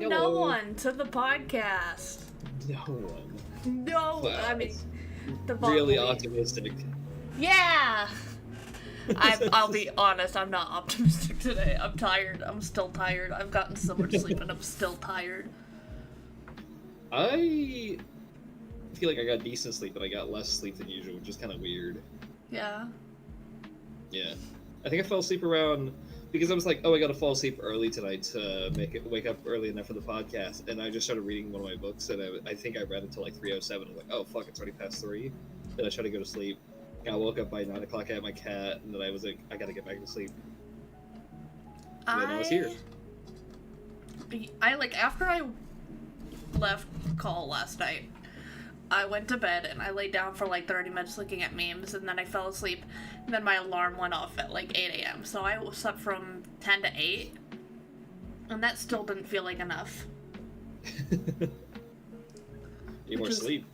no Hello. one to the podcast. No one. No, Wow. I mean, the Really Bozos. optimistic. Yeah! I'll be honest, I'm not optimistic today. I'm tired. I'm still tired. I've gotten so much sleep and I'm still tired. I feel like I got decent sleep, but I got less sleep than usual, which is kind of weird. Yeah. Yeah. I think I fell asleep around because I was like, oh, I gotta fall asleep early tonight to wake up early enough for the podcast, and I just started reading one of my books, and I think I read until like 3:07. I was like, oh fuck, it's already past 3. Then I tried to go to sleep. I woke up by 9 o'clock. I had my cat, and then I was like, I gotta get back to sleep. And then I was here. After I left call last night, I went to bed and I laid down for like 30 minutes looking at memes, and then I fell asleep, and then my alarm went off at like 8 a.m. So I slept from 10 to 8, and that still didn't feel like enough. Need more sleep.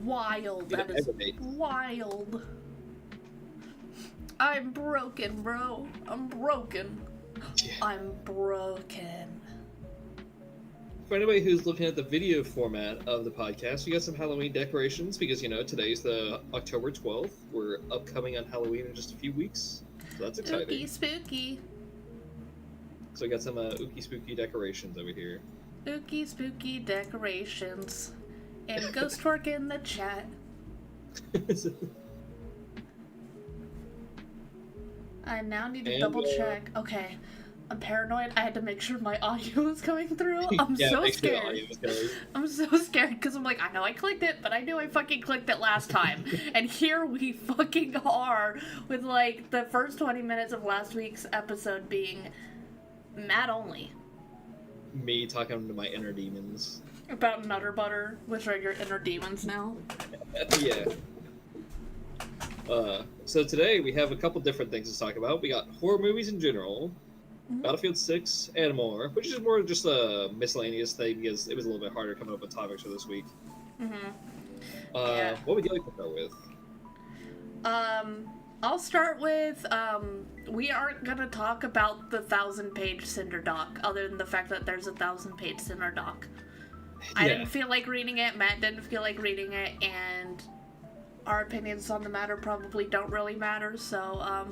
Wild. That is wild. I'm broken, bro. I'm broken. Yeah. I'm broken. For anybody who's looking at the video format of the podcast, we got some Halloween decorations because, today's the October 12th. We're upcoming on Halloween in just a few weeks. So that's exciting. Ookie spooky. So we got some ookie spooky decorations over here. Ookie spooky decorations. And ghost twerk in the chat. I now need to double check. Okay. I'm paranoid. I had to make sure my audio was coming through. I'm so scared. I'm so scared because I'm like, I know I clicked it, but I knew I fucking clicked it last time. And here we fucking are with like the first 20 minutes of last week's episode being Matt only. Me talking to my inner demons. About Nutter Butter, which are your inner demons now. Yeah. So today we have a couple different things to talk about. We got horror movies in general, Battlefield 6, and more, which is more just a miscellaneous thing because it was a little bit harder coming up with topics for this week. Yeah. What would you like to start with? I'll start with, we aren't gonna talk about the 1,000-page Cinder doc, other than the fact that there's a 1,000-page Cinder doc. I didn't feel like reading it, Matt didn't feel like reading it, and our opinions on the matter probably don't really matter, so,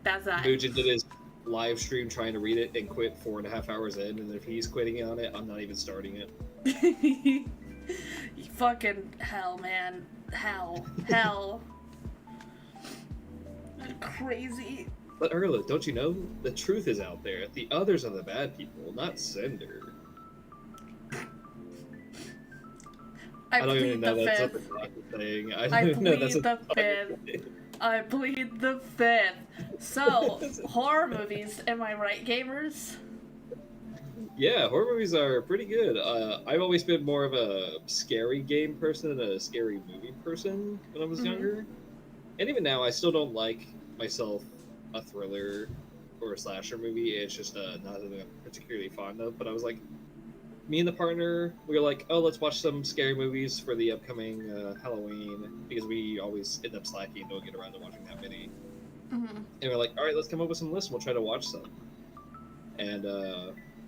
that's that. Nugent did his live stream trying to read it and quit 4.5 hours in, and if he's quitting on it, I'm not even starting it. Fucking hell, man. Hell. Crazy. But Erla, don't you know? The truth is out there. The others are the bad people, not Cinder. I don't even know that's what fifth. the doc is saying. I plead the fifth. So, horror movies, am I right, gamers? Yeah, horror movies are pretty good. I've always been more of a scary game person than a scary movie person when I was younger. And even now, I still don't like myself a thriller or a slasher movie. It's just not something I'm particularly fond of. But I was like, me and the partner, we were like, oh, let's watch some scary movies for the upcoming Halloween, because we always end up slacking and don't get around to watching that many. And we're like, all right, let's come up with some lists. We'll try to watch some. And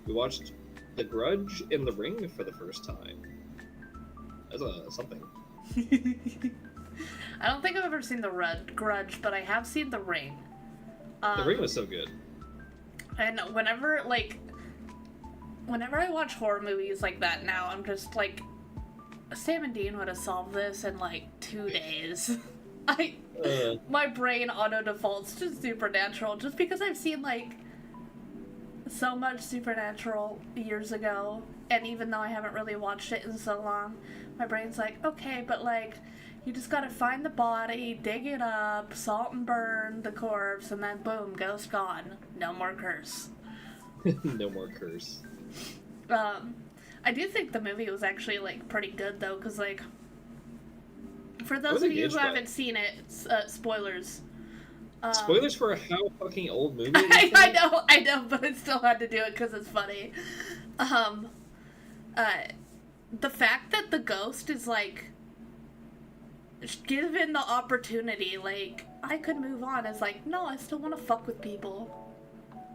we watched The Grudge and The Ring for the first time. That's something. I don't think I've ever seen The Grudge, but I have seen The Ring. The Ring was so good. And whenever I watch horror movies like that now, I'm just like, Sam and Dean would have solved this in like 2 days. My brain auto defaults to Supernatural just because I've seen like so much Supernatural years ago, and even though I haven't really watched it in so long, my brain's like, okay, but like, you just gotta find the body, dig it up, salt and burn the corpse, and then boom, ghost gone. No more curse. No more curse. I do think the movie was actually, like, pretty good, though, because, like, for those of you who haven't seen it, it's, spoilers. Spoilers for a how fucking old movie? I know, but I still had to do it because it's funny. The fact that the ghost is, like, given the opportunity, like, I could move on, is like, no, I still want to fuck with people.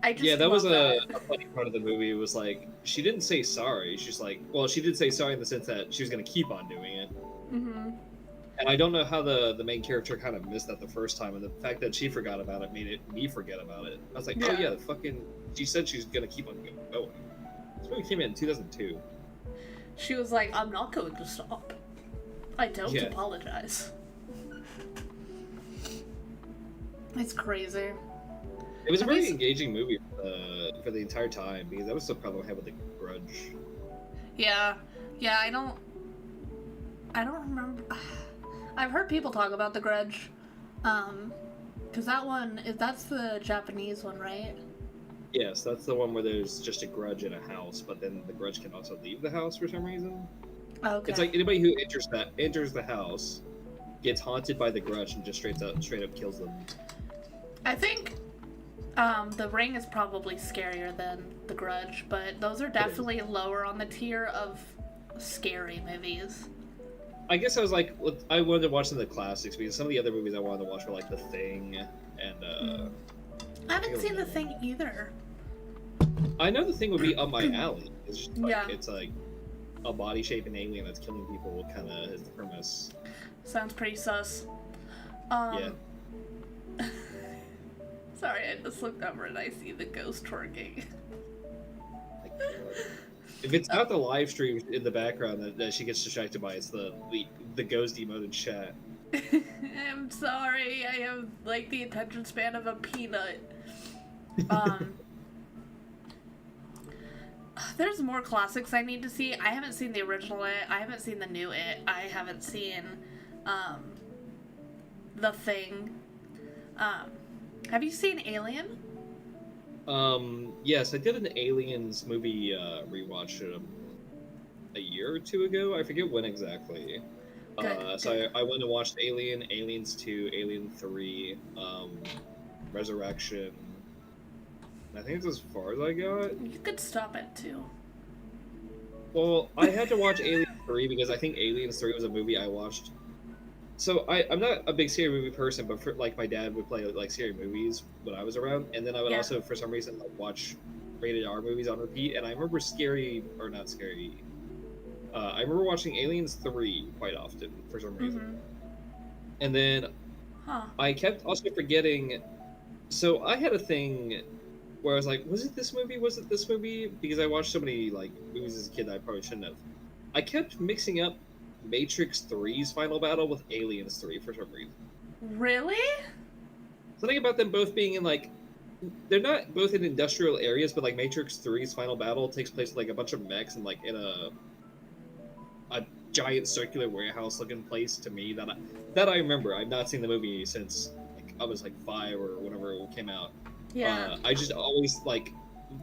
I Yeah, just that was love that. a funny part of the movie. It was like she didn't say sorry. She's like, well, she did say sorry in the sense that she was going to keep on doing it. Mm-hmm. And I don't know how the main character kind of missed that the first time, and the fact that she forgot about it made me forget about it. I was like, oh Yeah. yeah, the fucking. She said she's going to keep on going. This movie came in 2002. She was like, I'm not going to stop. I don't Yeah. apologize. It's crazy. It was a Have very you engaging movie for the entire time because that was the problem I had with The Grudge. Yeah. Yeah, I don't remember. I've heard people talk about The Grudge. Because that's the Japanese one, right? Yes, that's the one where there's just a grudge in a house, but then the grudge can also leave the house for some reason. Okay. It's like anybody who enters the house gets haunted by the grudge and just straight up kills them. I think The Ring is probably scarier than The Grudge, but those are definitely lower on the tier of scary movies. I guess I was like, I wanted to watch some of the classics because some of the other movies I wanted to watch were like The Thing and. I haven't seen The Thing either. I know The Thing would be up my alley. It's just like, Yeah. it's like a body-shaping alien that's killing people, kind of is the premise. Sounds pretty sus. Yeah. Sorry, I just looked over and I see the ghost twerking. If it's not the live stream in the background that she gets distracted by, it's the ghost emote in chat. I'm sorry, I have like the attention span of a peanut. There's more classics I need to see. I haven't seen the original It. I haven't seen the new It. I haven't seen The Thing. Have you seen Alien? Yes, I did an Aliens movie rewatch a year or two ago. I forget when exactly. Good, So good. I went and watched Alien, Aliens 2, Alien 3, Resurrection. I think it's as far as I got. You could stop at 2. Well, I had to watch Alien 3 because I think Aliens 3 was a movie I watched. So I'm not a big scary movie person, but for, like my dad would play like scary movies when I was around, and then I would Yeah. also for some reason like watch rated R movies on repeat. And I remember not scary. I remember watching Aliens 3 quite often for some reason. Mm-hmm. And then Huh. I kept also forgetting. So I had a thing where I was like, was it this movie? Was it this movie? Because I watched so many like movies as a kid that I probably shouldn't have. I kept mixing up Matrix 3's final battle with Aliens 3 for some reason. Really? Something about them both being in like, they're not both in industrial areas, but like Matrix 3's final battle takes place with like a bunch of mechs and like in a giant circular warehouse looking place to me that I remember. I've not seen the movie since like I was like 5 or whenever it came out. Yeah. I just always like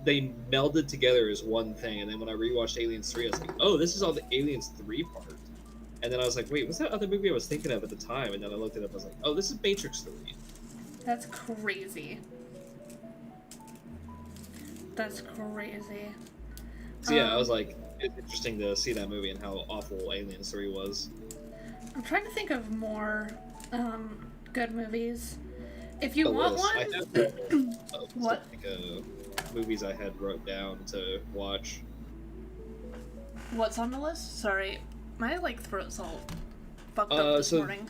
they melded together as one thing, and then when I rewatched Aliens 3, I was like, oh, this is all the Aliens 3 part. And then I was like, wait, what's that other movie I was thinking of at the time? And then I looked it up, I was like, oh, this is Matrix 3. That's crazy. That's crazy. So yeah, I was like, it's interesting to see that movie and how awful Aliens 3 was. I'm trying to think of more good movies. If you A want list. one, I have a list What? of, like, movies I had wrote down to watch. what's on the list? Sorry, my like throat's all fucked up this so- morning.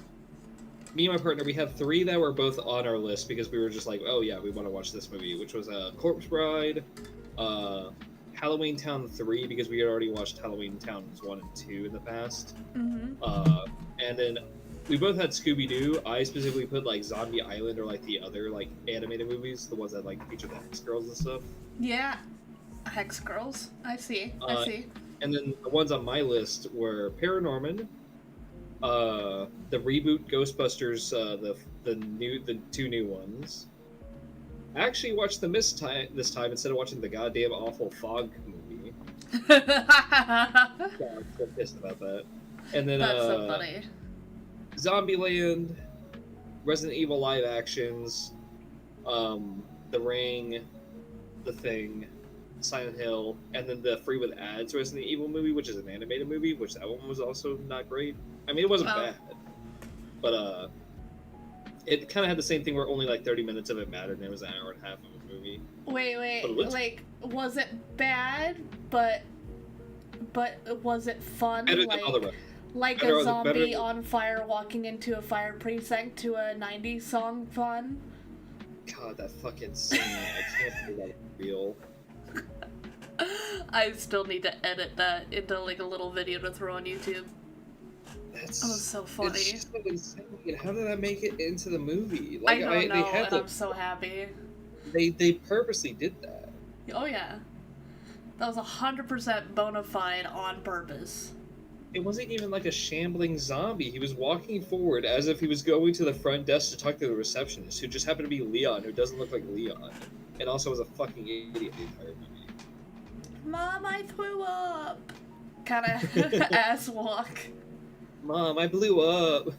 Me and my partner, we had 3 that were both on our list because we were just like, oh yeah, we want to watch this movie, which was Corpse Bride, Halloween Town 3 because we had already watched Halloween Towns 1 and 2 in the past, Mm-hmm. and then we both had Scooby Doo. I specifically put like Zombie Island or like the other like animated movies, the ones that like feature the Hex Girls and stuff. Yeah, Hex Girls. I see. I Uh, see. And then the ones on my list were Paranorman, the reboot Ghostbusters, the 2 new ones. I actually watched The Mist this time instead of watching the goddamn awful Fog movie. Yeah, I'm so pissed about that. And then That's so funny. Zombieland, Resident Evil live actions, The Ring, The Thing, Silent Hill, and then the free with ads Resident Evil movie, which is an animated movie, which that one was also not great. I mean, it wasn't Oh. bad, but it kind of had the same thing where only like 30 minutes of it mattered, and it was an hour and a half of a movie. Wait, But like, was it bad, but was it fun? Better than all the rest. Like Better- a zombie better- on fire walking into a fire precinct to a 90s song fun? God, that fucking scene! I can't believe that was real. I still need to edit that into like a little video to throw on YouTube. That's That was so funny. It's just so insane. How did that make it into the movie? I don't know, They had and I'm so happy. They purposely did that. Oh yeah. That was 100% bona fide on purpose. It wasn't even like a shambling zombie. He was walking forward as if he was going to the front desk to talk to the receptionist, who just happened to be Leon, who doesn't look like Leon, and also was a fucking idiot the entire movie. Mom, I threw up. Kind of ass walk. Mom, I blew up.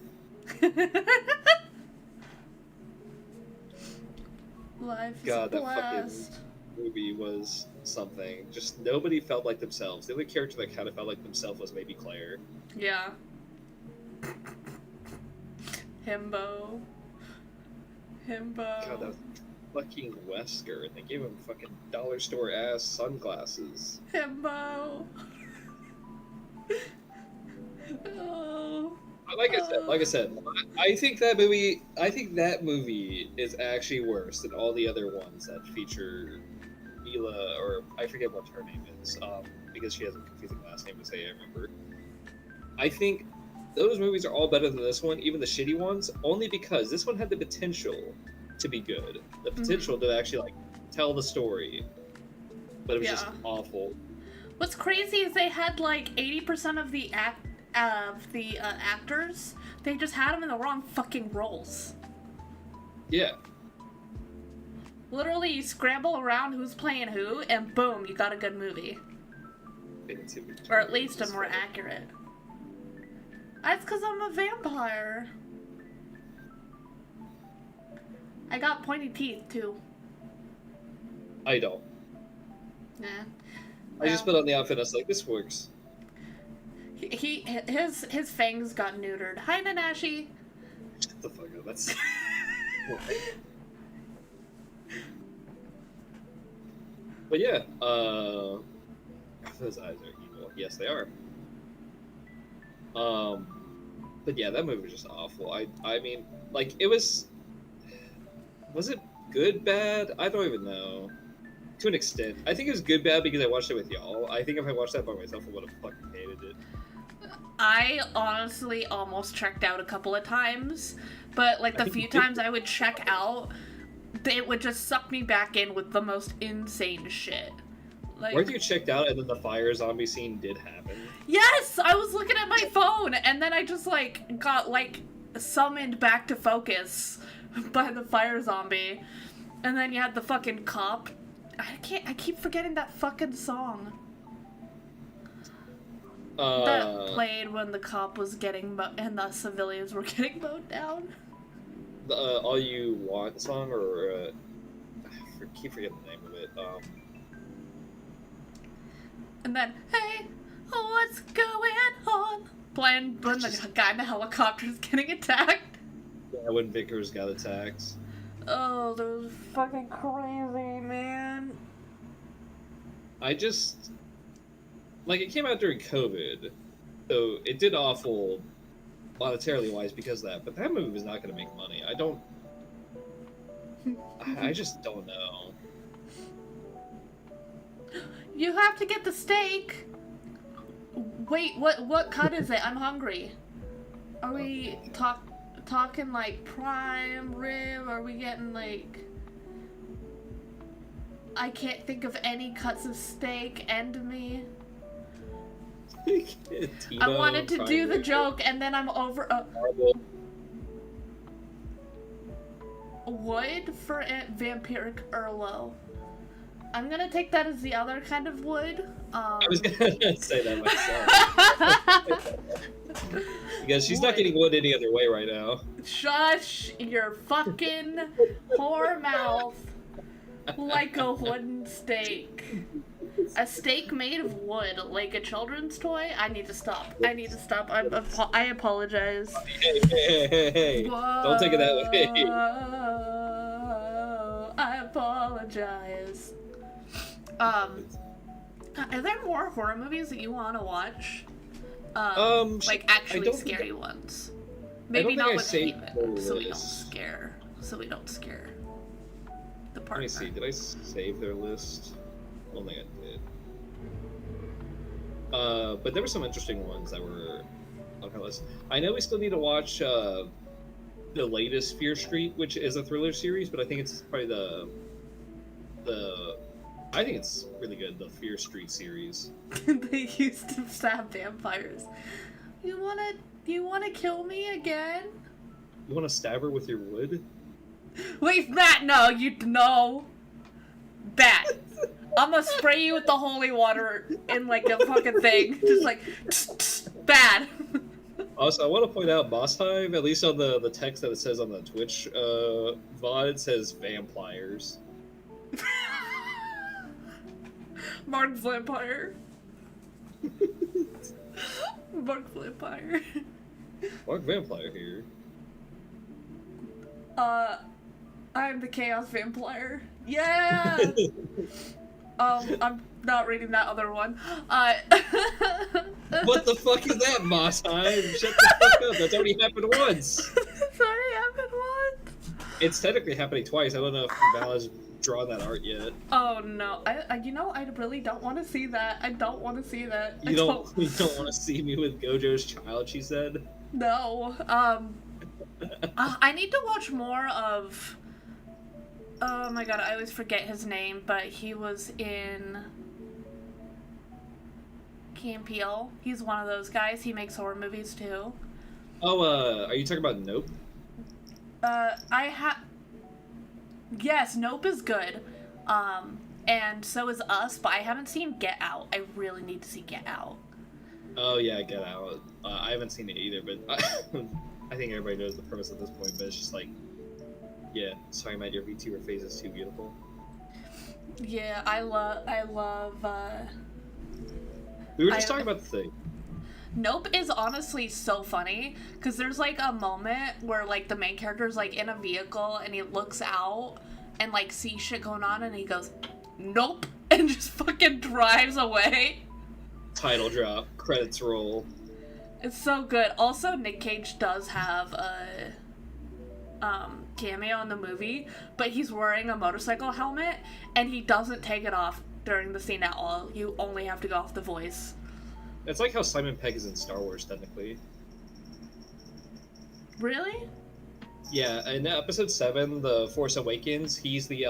Life is God, a that blast. fucking movie was something. Just nobody felt like themselves. The only character that kind of felt like themselves was maybe Claire. Yeah. Himbo. God, that was fucking Wesker, and they gave him fucking dollar store ass sunglasses. Himbo. Oh. Like I said, I think that movie is actually worse than all the other ones that feature Mila, or I forget what her name is, because she has a confusing last name to say. I remember. I think those movies are all better than this one, even the shitty ones, only because this one had the potential to be good, the potential to actually like tell the story, but it was just awful. What's crazy is they had like 80% of the actors. They just had them in the wrong fucking roles. Yeah. Literally, you scramble around who's playing who, and boom, you got a good movie. Or at least a more accurate. That's because I'm a vampire. I got pointy teeth, too. I don't. Nah. I just put on the outfit, I was like, this works. His fangs got neutered. Hi, Nanashi. Shut the fuck up, that's... But yeah, those eyes are evil. Yes, they are. But yeah, that movie was just awful. I mean, like, it was it good, bad? I don't even know. To an extent. I think it was good, bad because I watched it with y'all. I think if I watched that by myself, I would have fucking hated it. I honestly almost checked out a couple of times, but like the few times I would check out, it would just suck me back in with the most insane shit. Like, weren't you checked out and then the fire zombie scene did happen? Yes! I was looking at my phone and then I just like got like summoned back to focus by the fire zombie. And then you had the fucking cop. I keep forgetting that fucking song. That played when the cop was getting and the civilians were getting mowed down. The All You Want song, or I keep forgetting the name of it. And then, hey, what's going on? Playing when the guy in the helicopter is getting attacked. Yeah, when Vickers got attacked. Oh, that was fucking crazy, man. I just... Like, it came out during COVID, so it did awful monetarily wise because of that, but that movie was not going to make money. I just don't know. You have to get the steak. Wait, what cut is it? I'm hungry. Are we talking like prime rib? Are we getting like... I can't think of any cuts of steak. End me. I wanted to do the joke, and then I'm over. Wood for vampiric Erlo. I'm gonna take that as the other kind of wood. I was gonna say that myself. Because she's not getting wood any other way right now. Shush your fucking whore mouth like a wooden stake. A steak made of wood, like a children's toy? I need to stop. I need to stop. I apologize. Hey. Don't take it that way. I apologize. Are there more horror movies that you want to watch? Like actually scary ones. Maybe not with Haven, so we don't scare. The partner. Let me see. Did I save their list? I don't think I did. But there were some interesting ones that were on her list. I know we still need to watch the latest Fear Street, which is a thriller series, but I think it's probably I think it's really good, the Fear Street series. They used to stab vampires. You wanna kill me again? You wanna stab her with your wood? Wait, Matt, no. Bat. I'm gonna spray you with the holy water in like a fucking thing. Just like, bad. Also, I want to point out Boss Time, at least on the text that it says on the Twitch VOD, it says vampires. Mark's vampire. Mark vampire. Mark Vampire here. I'm the Chaos Vampire. Yeah! I'm not reading that other one. What the fuck is that, Boss Time? Shut the fuck up, that's already happened once. It's already happened once? It's technically happening twice, I don't know if Val has drawn that art yet. Oh no, I really don't want to see that. I don't want to see that. You don't want to see me with Gojo's child, she said? No, I need to watch more of... Oh my god, I always forget his name, but he was in Key and Peele. He's one of those guys. He makes horror movies too. Oh, are you talking about Nope? Yes, Nope is good. And so is Us, but I haven't seen Get Out. I really need to see Get Out. Oh yeah, Get Out. I haven't seen it either, but I think everybody knows the premise at this point, but it's just like, yeah, sorry Matt, your VTuber face is too beautiful. Yeah, I love, We were just talking about the thing. Nope is honestly so funny, because there's like a moment where like the main character's like in a vehicle and he looks out and like sees shit going on and he goes, nope, and just fucking drives away. Title drop, credits roll. It's so good. Also, Nick Cage does have a cameo in the movie, but he's wearing a motorcycle helmet and he doesn't take it off during the scene at all. You only have to go off the voice. It's like how Simon Pegg is in Star Wars, technically. Really? Yeah, in episode 7, The Force Awakens, he's the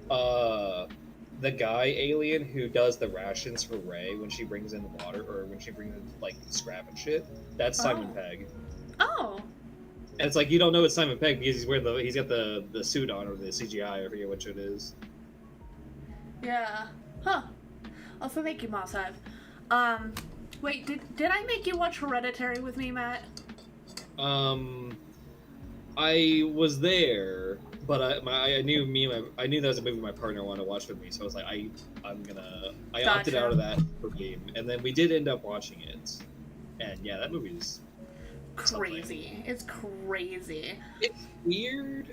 guy alien who does the rations for Rey when she brings in water, or when she brings in, like, scrap and shit. That's Simon Pegg. Oh. And it's like, you don't know it's Simon Pegg because he's got the suit on, or the CGI, I forget which it is. Yeah. Huh. Also, thank you, Moss Hive. Wait, did I make you watch Hereditary with me, Matt? I was there, but I knew that was a movie my partner wanted to watch with me, so I was like, I opted out of that for game, and then we did end up watching it, and yeah, that movie is crazy. Something. It's crazy. It's weird.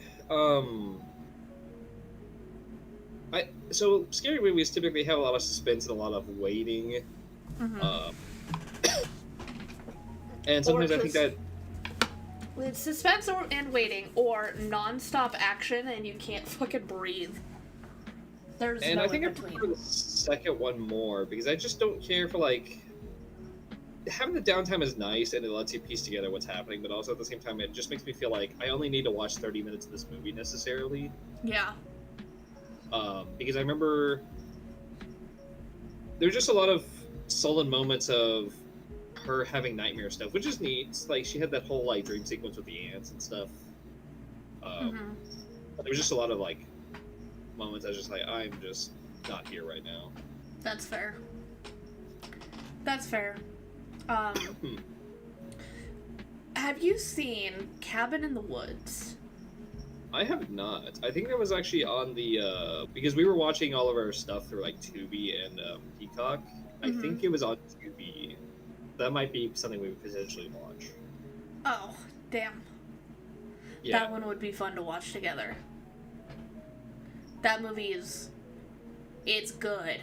So scary movies typically have a lot of suspense and a lot of waiting. Mm-hmm. And sometimes I think that it's suspense and waiting, or non-stop action and you can't fucking breathe. There's and no I think in I between. prefer the second one more because I just don't care for like having the downtime is nice and it lets you piece together what's happening, but also at the same time it just makes me feel like I only need to watch 30 minutes of this movie necessarily. Yeah. Because I remember there's just a lot of sullen moments of her having nightmare stuff, which is neat. It's like she had that whole like dream sequence with the ants and stuff. There was just a lot of like moments I was just like, I'm just not here right now. That's fair. That's fair. Have you seen Cabin in the Woods? I have not. I think that was actually on the because we were watching all of our stuff through like Tubi and Peacock. I Mm-hmm. think it was on Tubi. That might be something we would potentially watch. Oh, damn. Yeah. That one would be fun to watch together. That movie is... It's good.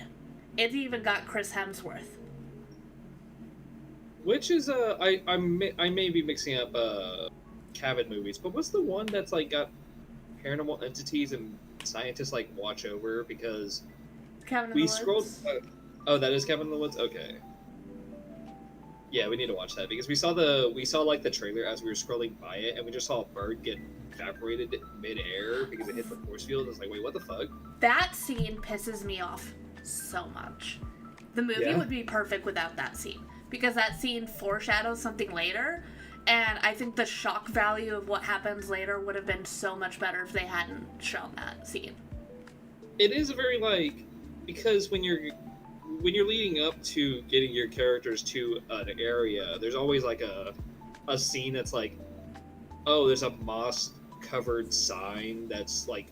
It even got Chris Hemsworth. Which is I may be mixing up cabin movies, but what's the one that's like got paranormal entities and scientists like watch over because Cabin in we the scrolled. Woods. Oh, that is Cabin in the Woods. Okay. Yeah, we need to watch that because we saw like the trailer as we were scrolling by it, and we just saw a bird get evaporated mid-air because it hit the force field. It's like, wait, what the fuck? That scene pisses me off so much. The movie Yeah. would be perfect without that scene. Because that scene foreshadows something later, and I think the shock value of what happens later would have been so much better if they hadn't shown that scene. It is a very like because when you're leading up to getting your characters to an area, there's always like a scene that's like, oh, there's a moss covered sign that's like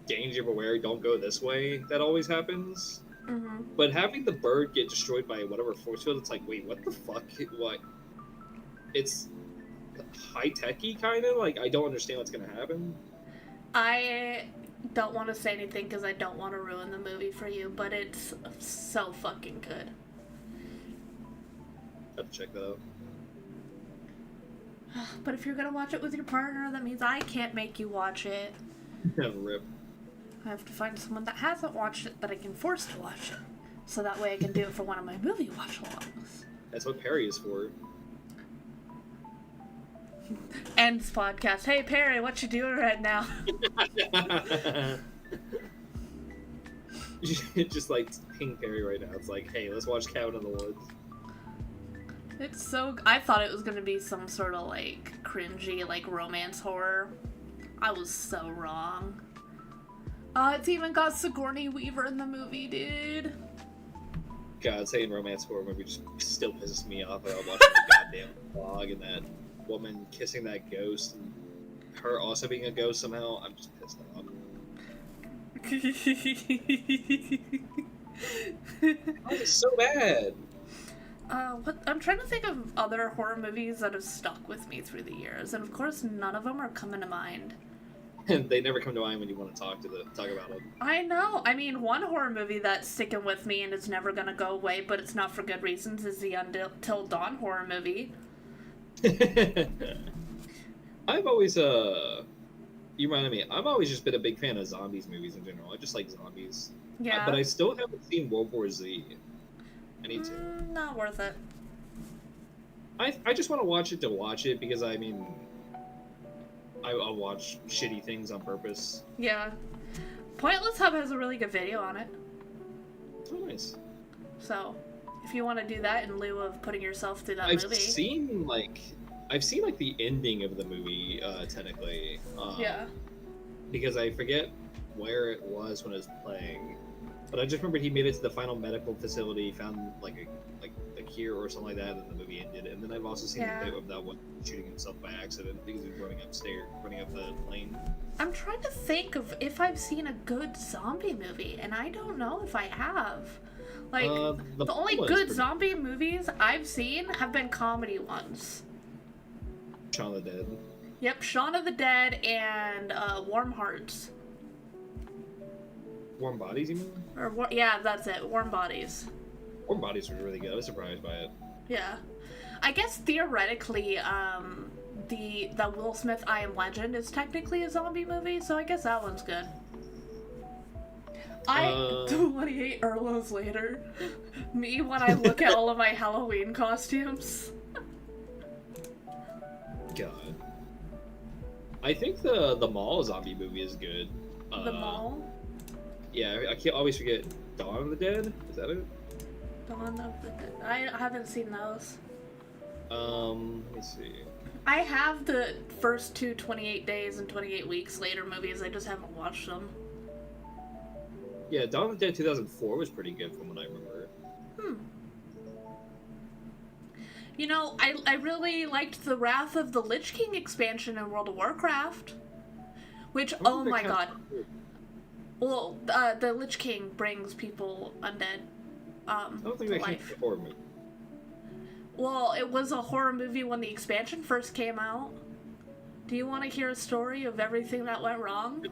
danger beware, don't go this way. That always happens. Mm-hmm. But having the bird get destroyed by whatever force field, it's like, wait, what the fuck? What? It's high techy kind of like I don't understand what's gonna happen. I don't want to say anything because I don't want to ruin the movie for you, but it's so fucking good. Have to check that out. But if you're gonna watch it with your partner, that means I can't make you watch it. Rip. I have to find someone that hasn't watched it that I can force to watch it. So that way I can do it for one of my movie watch-alongs. That's what Perry is for. Ends podcast. Hey Perry, what you doing right now? Just like ping Perry right now. It's like, hey, let's watch Cabin in the Woods. It's so... I thought it was gonna be some sort of like cringy like romance horror. I was so wrong. It's even got Sigourney Weaver in the movie, dude. God, saying romance horror movie just still pisses me off. I watching the goddamn vlog and that woman kissing that ghost and her also being a ghost somehow. I'm just pissed off. Oh, it's so bad. I'm trying to think of other horror movies that have stuck with me through the years, and of course none of them are coming to mind. And they never come to mind when you want to talk about it. I know. I mean, one horror movie that's sticking with me and is never gonna go away, but it's not for good reasons, is the Until Dawn horror movie. I've always you reminded me. I've always just been a big fan of zombies movies in general. I just like zombies. Yeah. But I still haven't seen World War Z. I need to. Not worth it. I just want to watch it to watch it because I mean, I'll watch shitty things on purpose. Yeah. Pointless Hub has a really good video on it. Oh, nice. So, if you want to do that in lieu of putting yourself through that movie. I've seen like the ending of the movie technically. Yeah. Because I forget where it was when it was playing, but I just remember he made it to the final medical facility, found like a cure or something like that, and the movie ended. And then I've also seen the video of that one shooting himself by accident because he was running up the plane. I'm trying to think of if I've seen a good zombie movie, and I don't know if I have. Like, the only good zombie movies I've seen have been comedy ones. Shaun of the Dead. Yep, Shaun of the Dead and Warm Hearts. Warm Bodies, you mean? Yeah, that's it. Warm Bodies. Warm Bodies were really good. I was surprised by it. Yeah. I guess theoretically, the Will Smith I Am Legend is technically a zombie movie, so I guess that one's good. 28 Erlos later. Me when I look at all of my Halloween costumes. God. I think the Mall zombie movie is good. The Mall? Yeah, I can't always forget Dawn of the Dead. Is that it? Dawn of the Dead. I haven't seen those. Let me see. I have the first two 28 Days and 28 Weeks Later movies. I just haven't watched them. Yeah, Dawn of the Dead 2004 was pretty good from what I remember. You know, I really liked the Wrath of the Lich King expansion in World of Warcraft. Which, I don't oh think my that god. counts. Well, the Lich King brings people undead I don't think to that counts life. as a horror movie. Well, it was a horror movie when the expansion first came out. Do you want to hear a story of everything that went wrong?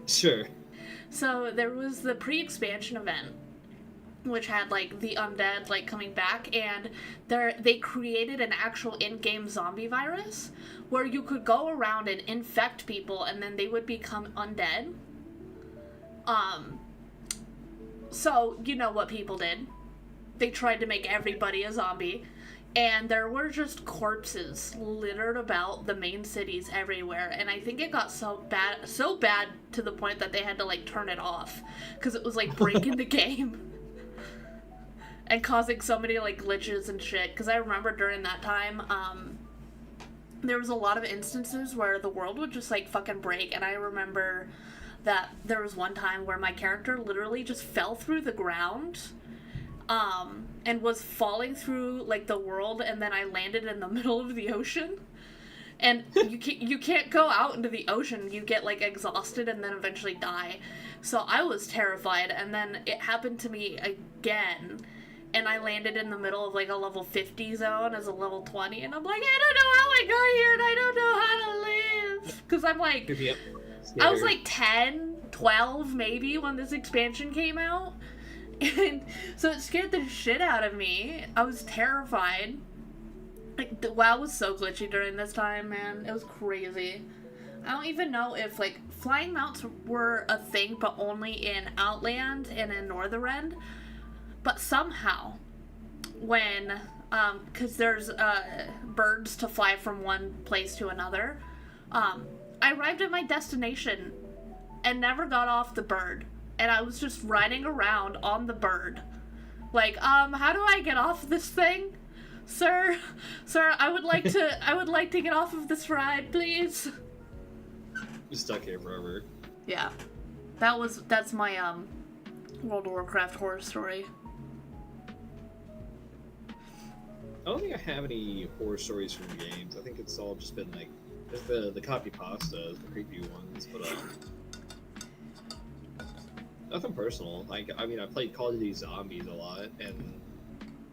Sure. So there was the pre-expansion event, which had like the undead like coming back, and they created an actual in-game zombie virus where you could go around and infect people, and then they would become undead. So you know what people did? They tried to make everybody a zombie. And there were just corpses littered about the main cities everywhere, and I think it got so bad to the point that they had to like turn it off because it was like breaking the game and causing so many like glitches and shit. Because I remember during that time, there was a lot of instances where the world would just like fucking break, and I remember that there was one time where my character literally just fell through the ground. And was falling through like the world, and then I landed in the middle of the ocean. And you can't go out into the ocean. You get like exhausted and then eventually die. So I was terrified, and then it happened to me again, and I landed in the middle of like a level 50 zone as a level 20, and I'm like, I don't know how I got here, and I don't know how to live. Because I'm like, I was like 10, 12 maybe when this expansion came out. And so it scared the shit out of me. I was terrified. Like, the WoW was so glitchy during this time, man. It was crazy. I don't even know if, like, flying mounts were a thing, but only in Outland and in Northrend. But somehow, when, because there's, birds to fly from one place to another, I arrived at my destination and never got off the bird. And I was just riding around on the bird. Like, how do I get off this thing? Sir, I would like to get off of this ride, please. You're stuck here forever. Yeah. That's my, World of Warcraft horror story. I don't think I have any horror stories from the games. I think it's all just been, like, there's the copy pastas, the creepy ones, but, nothing personal. Like, I mean, I played Call of Duty Zombies a lot, and,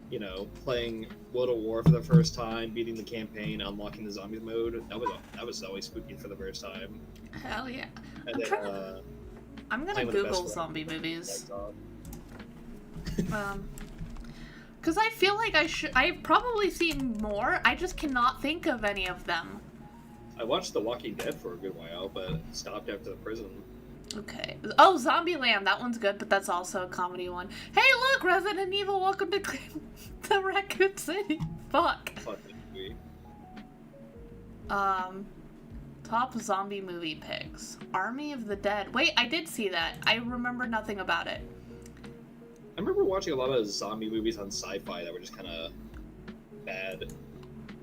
you know, playing World of War for the first time, beating the campaign, unlocking the zombies mode, that was always spooky for the first time. Hell yeah. And I'm gonna Google zombie movies. Because I feel like I've probably seen more, I just cannot think of any of them. I watched The Walking Dead for a good while, but stopped after the prison. Okay. Oh, Zombieland. That one's good, but that's also a comedy one. Hey, look! Resident Evil, welcome to the Raccoon City. Fuck. Movie. Top zombie movie picks. Army of the Dead. Wait, I did see that. I remember nothing about it. I remember watching a lot of zombie movies on Sci-Fi that were just kind of bad.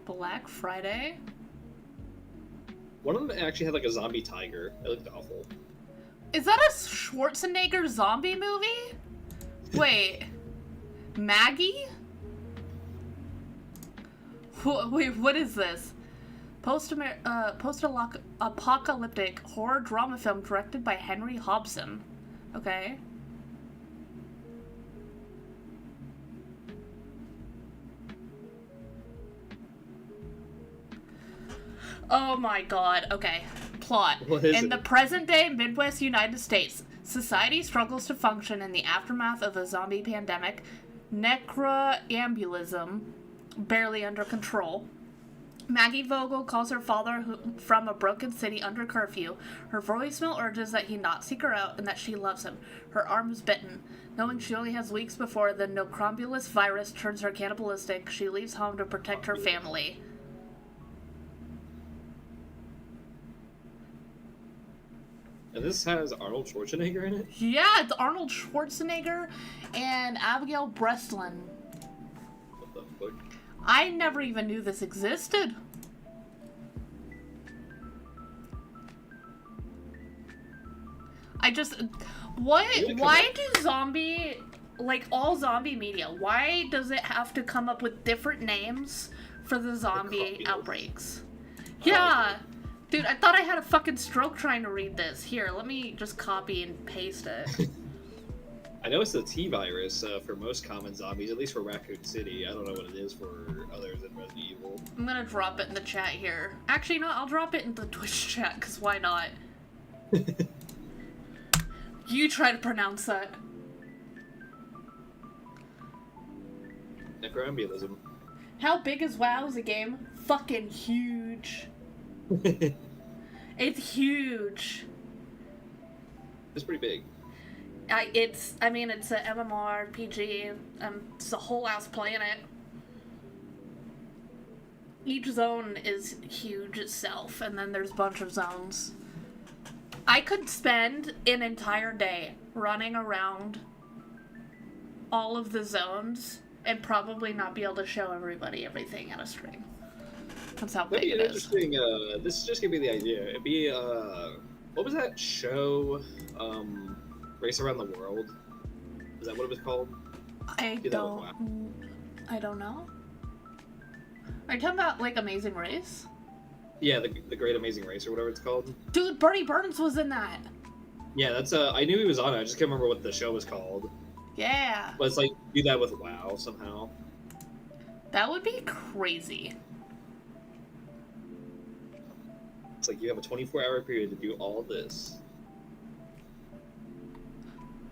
Black Friday? One of them actually had like a zombie tiger. It looked awful. Is that a Schwarzenegger zombie movie? Wait. Maggie? Wait, what is this? Post-apocalyptic horror drama film directed by Henry Hobson. Okay. Oh my god. Okay. Plot. In the present-day Midwest United States, society struggles to function in the aftermath of a zombie pandemic, necroambulism barely under control. Maggie Vogel calls her father from a broken city under curfew. Her voicemail urges that he not seek her out and that she loves him. Her arm is bitten. Knowing she only has weeks before the necroambulous virus turns her cannibalistic, she leaves home to protect her family. And this has Arnold Schwarzenegger in it? Yeah, it's Arnold Schwarzenegger and Abigail Breslin. What the fuck? I never even knew this existed. Why do zombie, like all zombie media, why does it have to come up with different names for the zombie outbreaks? Yeah, Dude, I thought I had a fucking stroke trying to read this. Here, let me just copy and paste it. I know it's the T virus for most common zombies, at least for Raccoon City. I don't know what it is for others in Resident Evil. I'm gonna drop it in the chat here. Actually, no, I'll drop it in the Twitch chat, because why not? You try to pronounce that. Necroambulism. How big is WoW as a game? Fucking huge. It's huge. It's pretty big. It's a MMORPG. It's a whole ass planet. Each zone is huge itself, and then there's a bunch of zones. I could spend an entire day running around all of the zones and probably not be able to show everybody everything in a stream. That's how big it is. Interesting. This is just gonna be the idea. It'd be what was that show? Race Around the World. Is that what it was called? I don't know. Are you talking about like Amazing Race? Yeah, the Great Amazing Race or whatever it's called. Dude, Bernie Burns was in that. Yeah, that's I knew he was on it. I just can't remember what the show was called. Yeah. But it's like do that with WoW somehow. That would be crazy. It's like you have a 24-hour period to do all this.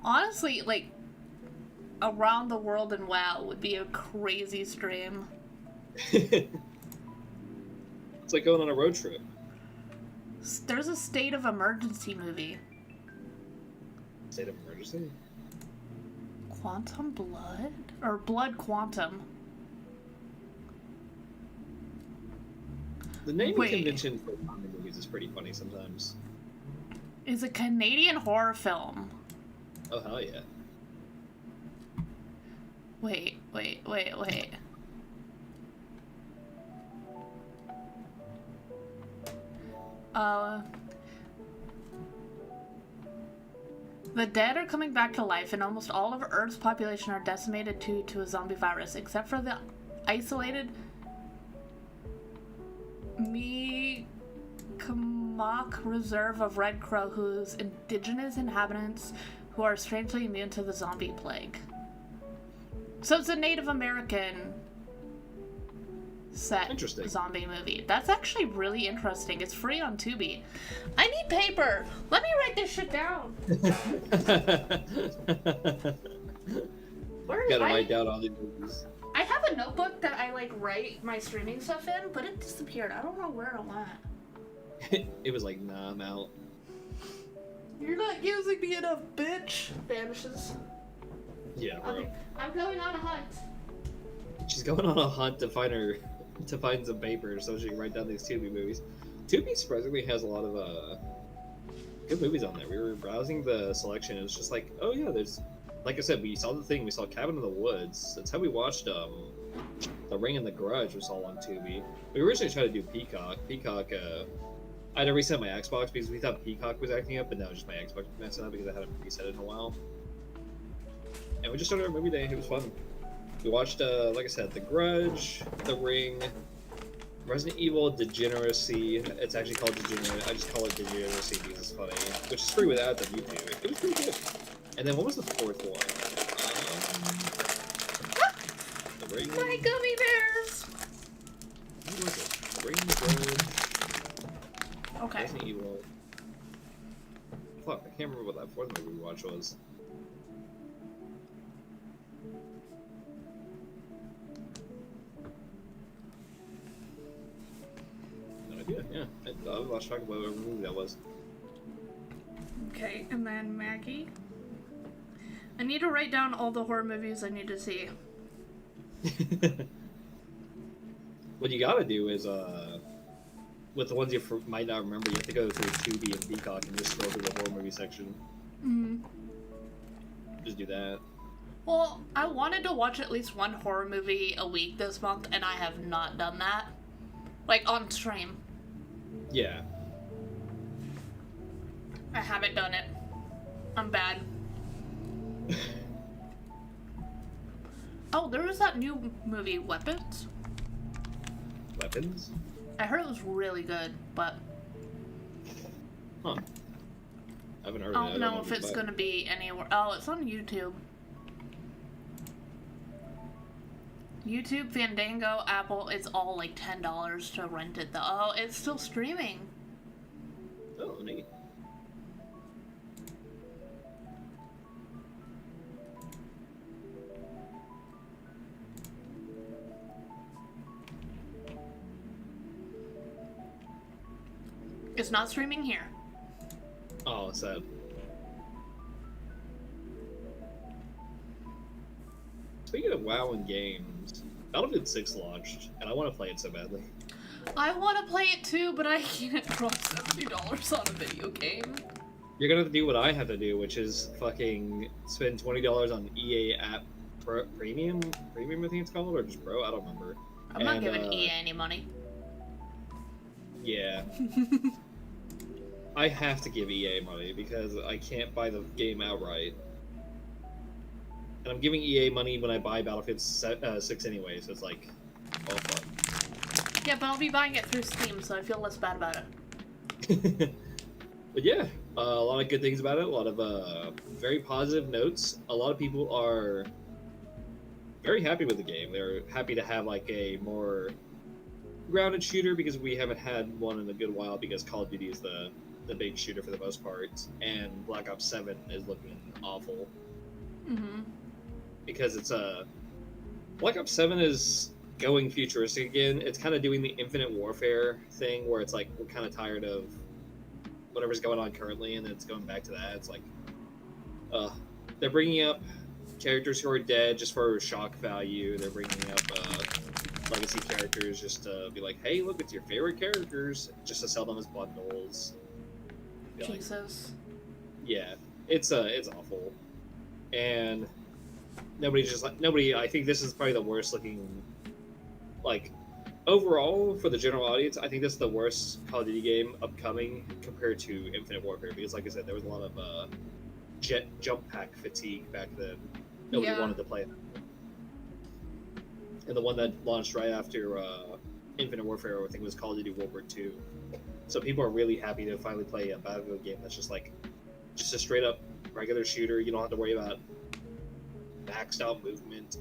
Honestly, like, around the world in WoW would be a crazy stream. It's like going on a road trip. There's a State of Emergency movie. State of Emergency? Quantum Blood? Or Blood Quantum. The naming convention for zombie movies is pretty funny sometimes. It's a Canadian horror film. Oh, hell yeah. Wait. The dead are coming back to life, and almost all of Earth's population are decimated due to a zombie virus, except for the isolated Mi'kmaq reserve of Red Crow, whose indigenous inhabitants who are strangely immune to the zombie plague. So it's a Native American set zombie movie. That's actually really interesting. It's free on Tubi. I need paper. Let me write this shit down. Gotta write down all these movies. I have a notebook that I like write my streaming stuff in, but it disappeared. I don't know where it went. It was like, nah, I'm out. You're not using me enough, bitch. Vanishes. Yeah, bro. I'm going on a hunt. She's going on a hunt to find some paper so she can write down these Tubi movies. Tubi surprisingly has a lot of good movies on there. We were browsing the selection. It was just like, oh yeah, there's, like I said, we saw The Thing, we saw Cabin in the Woods. That's how we watched The Ring and the Grudge was all on Tubi. We originally tried to do Peacock. Peacock, I had to reset my Xbox because we thought Peacock was acting up, but now just my Xbox was messing up because I hadn't reset it in a while. And we just started our movie day. It was fun. We watched, like I said, The Grudge, The Ring, Resident Evil, Degeneracy. It's actually called Degenerate. I just call it Degeneracy because it's funny. Which is free without the YouTube. It was pretty good. And then what was the fourth one? The Ring. My gummy bears! What was it? The Ring, The Grudge. Okay. Resident Evil. Fuck, I can't remember what that fourth movie we watched was. Yeah, I lost track of whatever movie that was. Okay, and then Maggie. I need to write down all the horror movies I need to see. What you gotta do is, with the ones you might not remember, you have to go through 2D and Peacock and just scroll through the horror movie section. Just do that. Well, I wanted to watch at least one horror movie a week this month, and I have not done that. Like, on stream. Yeah. I haven't done it. I'm bad. Oh, there was that new movie, Weapons? Weapons? I heard it was really good, but Huh. I haven't heard I of it. don't know if it's gonna be anywhere. Oh, it's on YouTube. YouTube, Fandango, Apple, it's all like $10 to rent it though. Oh, it's still streaming. Oh, neat. It's not streaming here. Oh, sad. Speaking of WoW and games, Battlefield 6 launched, and I want to play it so badly. I want to play it too, but I can't drop $70 on a video game. You're gonna have to do what I have to do, which is fucking spend $20 on EA app premium. Premium, I think it's called, or just Pro. I don't remember. I'm not giving EA any money. Yeah. I have to give EA money because I can't buy the game outright. And I'm giving EA money when I buy Battlefield 6 anyway, so it's like, oh fuck. Yeah, but I'll be buying it through Steam, so I feel less bad about it. But yeah, a lot of good things about it, a lot of very positive notes. A lot of people are very happy with the game. They're happy to have like a more grounded shooter because we haven't had one in a good while because Call of Duty is the big shooter for the most part, and Black Ops 7 is looking awful. Mm-hmm. Because it's Black Ops 7 is going futuristic again. It's kind of doing the Infinite Warfare thing where it's like we're kind of tired of whatever's going on currently, and then it's going back to that. It's like they're bringing up characters who are dead just for shock value. They're bringing up legacy characters just to be like, hey, look, it's your favorite characters, just to sell them as bundles. Jesus. Yeah, it's awful, and nobody. I think this is probably the worst looking, like, overall for the general audience. I think this is the worst Call of Duty game upcoming compared to Infinite Warfare because, like I said, there was a lot of jump pack fatigue back then. Nobody wanted to play it. And the one that launched right after Infinite Warfare, I think, was Call of Duty World War II. So people are really happy to finally play a Battlefield game that's just a straight up regular shooter. You don't have to worry about maxed out movement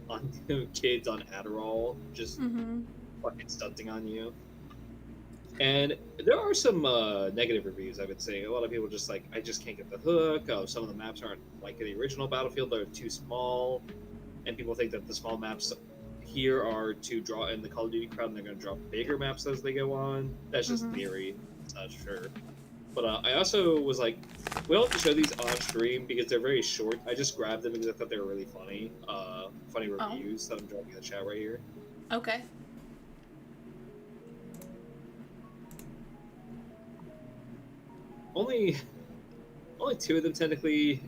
on kids on Adderall, just fucking stunting on you. And there are some negative reviews I've been seeing. A lot of people just like, I just can't get the hook. Some of the maps aren't like the original Battlefield. They're too small. And people think that the small maps here are to draw in the Call of Duty crowd, and they're going to drop bigger maps as they go on. That's just theory. It's not sure. But I also was like, we don't have to show these on stream because they're very short. I just grabbed them because I thought they were really funny. Funny reviews that I'm dropping in the chat right here. Okay. Only two of them technically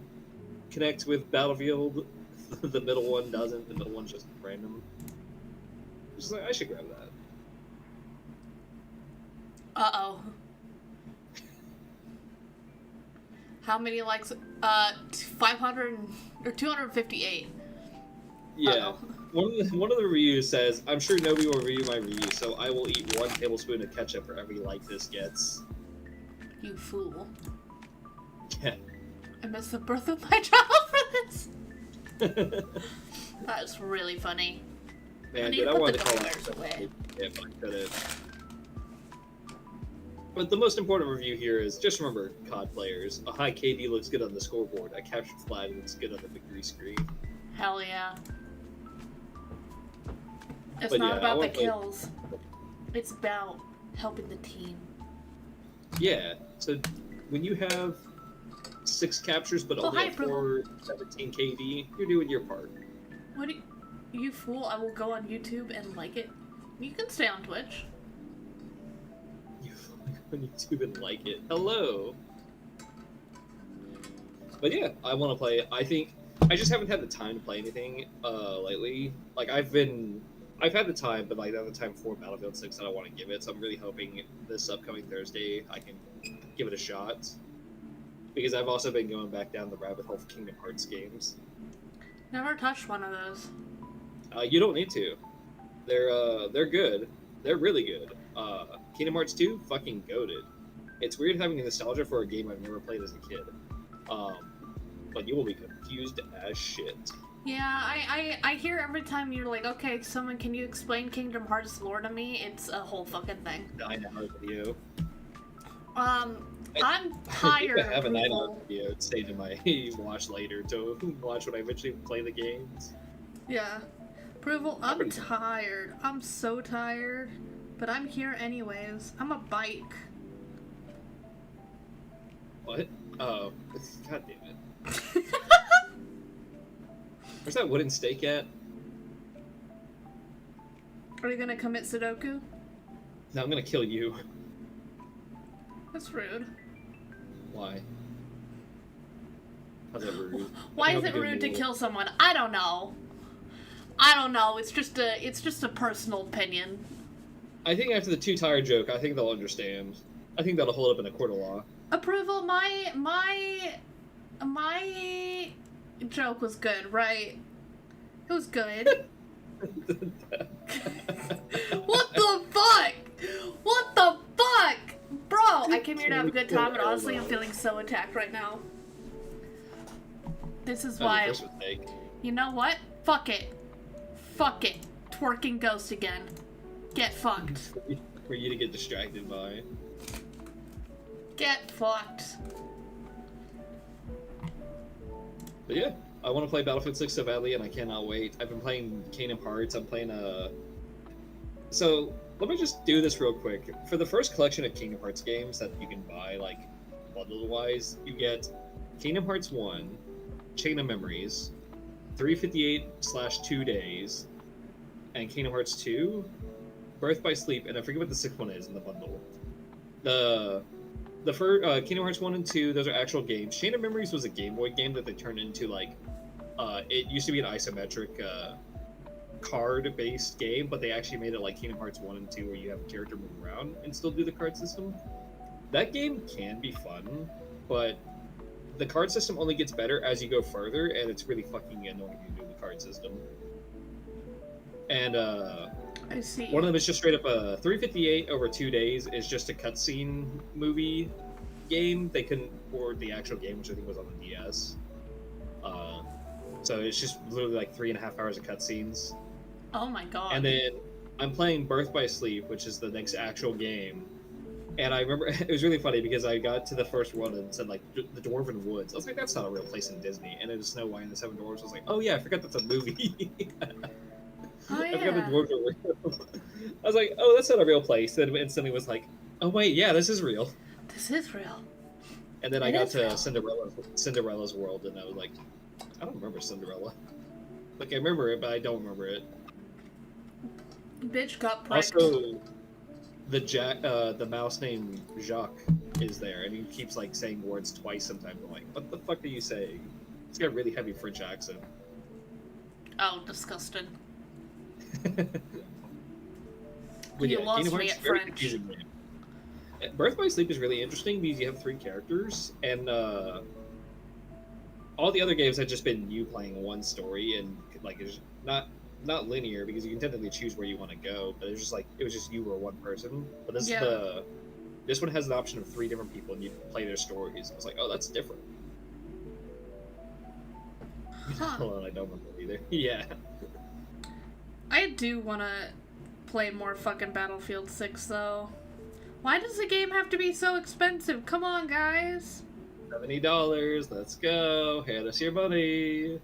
connect with Battlefield. The middle one doesn't. The middle one's just random. Just like, I should grab that. Uh-oh. How many likes? 500 or 258. Yeah. Uh-oh. One of the reviews says, I'm sure nobody will review my review, so I will eat 1 tablespoon of ketchup for every like this gets. You fool. Yeah. I missed the birth of my child for this. That's really funny. Man, dude, I wanted to call it away. If I couldn't. But the most important review here is just remember, COD players, a high KD looks good on the scoreboard. A captured flag looks good on the victory screen. Hell yeah. It's not about the kills. It's about helping the team. Yeah. So when you have 6 captures but only have 17 KD, you're doing your part. What do you fool? I will go on YouTube and like it. You can stay on Twitch. You go on YouTube and like it. Hello. But yeah, I want to play it. I think I just haven't had the time to play anything lately. Like I've had the time, but like not the time for Battlefield 6 that I want to give it. So I'm really hoping this upcoming Thursday I can give it a shot. Because I've also been going back down the rabbit hole of Kingdom Hearts games. Never touched one of those. You don't need to. They're good. They're really good. Kingdom Hearts 2, fucking goated. It's weird having nostalgia for a game I've never played as a kid. But you will be confused as shit. Yeah, I hear every time you're like, okay, someone, can you explain Kingdom Hearts lore to me? It's a whole fucking thing. 9-hour video. I'm tired. I have a 9-hour video saved in my watch later to watch when I eventually play the games. Yeah. Approval, I'm tired. I'm so tired. But I'm here anyways. I'm a bike. What? Oh, god damn it. Where's that wooden stake at? Are you gonna commit Sudoku? No, I'm gonna kill you. That's rude. Why? How's that rude? Why is it rude to kill someone? I don't know. I don't know. It's just a personal opinion. I think after the too tired joke, I think they'll understand. I think that'll hold up in a court of law. Approval. My joke was good, right? It was good. What the fuck? What the fuck? Bro, I came here to have a good time, and honestly, I'm feeling so attacked right now. This is why. You know what? Fuck it. Fuck it. Twerking ghost again. Get fucked. For you to get distracted by. Get fucked. But yeah, I want to play Battlefield 6 so badly, and I cannot wait. I've been playing Kingdom Hearts. I'm playing So, let me just do this real quick. For the first collection of Kingdom Hearts games that you can buy, like, bundle-wise, you get Kingdom Hearts 1, Chain of Memories, 358/2 Days, and Kingdom Hearts 2, Birth by Sleep, and I forget what the sixth one is in the bundle. The first Kingdom Hearts 1 and 2, those are actual games. Chain of Memories was a Game Boy game that they turned into, like, it used to be an isometric card-based game, but they actually made it like Kingdom Hearts 1 and 2, where you have a character move around and still do the card system. That game can be fun, but the card system only gets better as you go further, and it's really fucking annoying to do the card system. And I see. One of them is just straight up 358 over 2 days is just a cutscene movie game. They couldn't port the actual game, which I think was on the DS. So it's just literally like 3.5 hours of cutscenes. Oh my god. And then I'm playing Birth by Sleep, which is the next actual game. And I remember it was really funny because I got to the first one and said like the Dwarven Woods. I was like, that's not a real place in Disney. And it was Snow White and the Seven Dwarfs. I was like, oh yeah, I forgot that's a movie. Oh, yeah. I forgot the dwarves were real. I was like, oh, that's not a real place. Then it instantly was like, oh wait, yeah, this is real. This is real. And then I got to Cinderella's world, and I was like, I don't remember Cinderella. Like I remember it, but I don't remember it. Bitch got pricked. Also, the mouse named Jacques is there, and he keeps like saying words twice sometimes. I'm like, what the fuck are you saying? He's got a really heavy French accent. Oh, disgusting. But You yeah, lost Kingdom me Hearts at is very French. confusing game. Birth by Sleep is really interesting because you have 3 characters, and all the other games have just been you playing one story, and like it's not linear because you can technically choose where you want to go, but it's just like it was just you or one person. But this one has an option of 3 different people, and you play their stories. I was like, oh, that's different. Huh. Hold on, I don't remember either. Yeah. I do want to play more fucking Battlefield 6, though. Why does the game have to be so expensive? Come on, guys. $70, let's go. Hand us your money.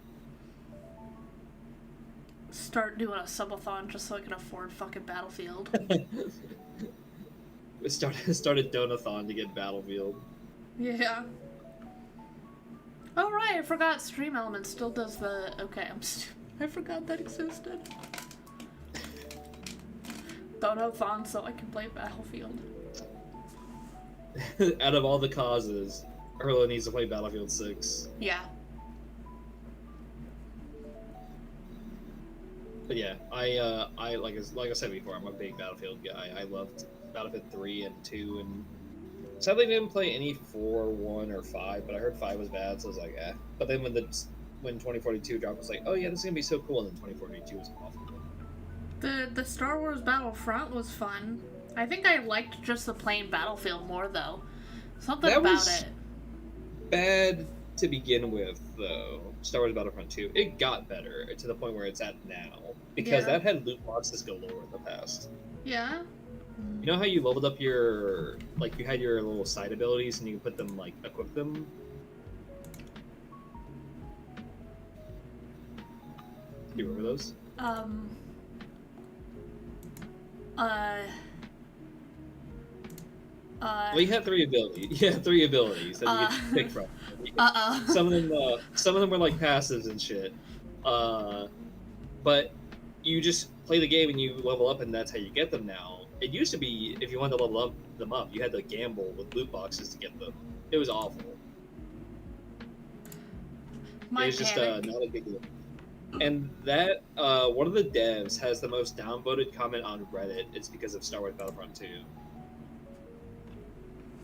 Start doing a subathon just so I can afford fucking Battlefield. Start a donathon to get Battlefield. Yeah. Oh, right, I forgot Stream Elements still does the... Okay, I forgot that existed. Donathon so I can play Battlefield. Out of all the causes, Erla needs to play Battlefield 6. Yeah. But yeah, I like I said before, I'm a big Battlefield guy. I loved Battlefield 3 and 2, and sadly didn't play any 4, 1, or 5, but I heard 5 was bad, so I was like, eh. But then when 2042 dropped, I was like, oh yeah, this is gonna be so cool, and then 2042 was awful. The Star Wars Battlefront was fun. I think I liked just the plain Battlefield more, though. Something That about was it. bad to begin with, though. Star Wars Battlefront 2. It got better to the point where it's at now. Because Yeah. that had loot boxes galore in the past. Yeah. You know how you leveled up your, like, you had your little side abilities and you put them, like, equip them? Do you remember those? Well, you had three abilities. You had three abilities that you could pick from. Some of them were like passives and shit. But you just play the game and you level up, and that's how you get them now. It used to be if you wanted to level them up, you had to gamble with loot boxes to get them. It was awful. It was just not a big deal. And that one of the devs has the most downvoted comment on Reddit. It's because of Star Wars Battlefront 2.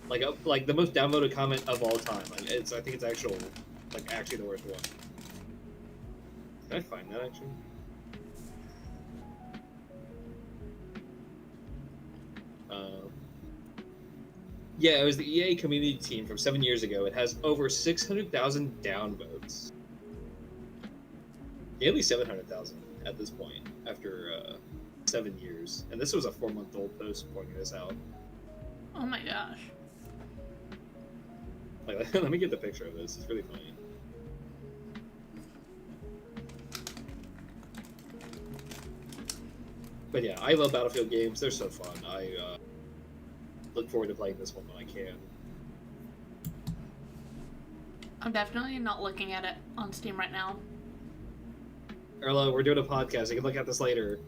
Like the most downvoted comment of all time. Like I think it's actually the worst one. Did I find that actually? Yeah, it was the EA community team from 7 years ago. It has over 600,000 downvotes. Nearly 700,000 at this point after 7 years. And this was a 4-month-old post pointing this out. Oh my gosh. Like, let me get the picture of this. It's really funny. But yeah, I love Battlefield games. They're so fun. I look forward to playing this one when I can. I'm definitely not looking at it on Steam right now. Erla, we're doing a podcast. You can look at this later.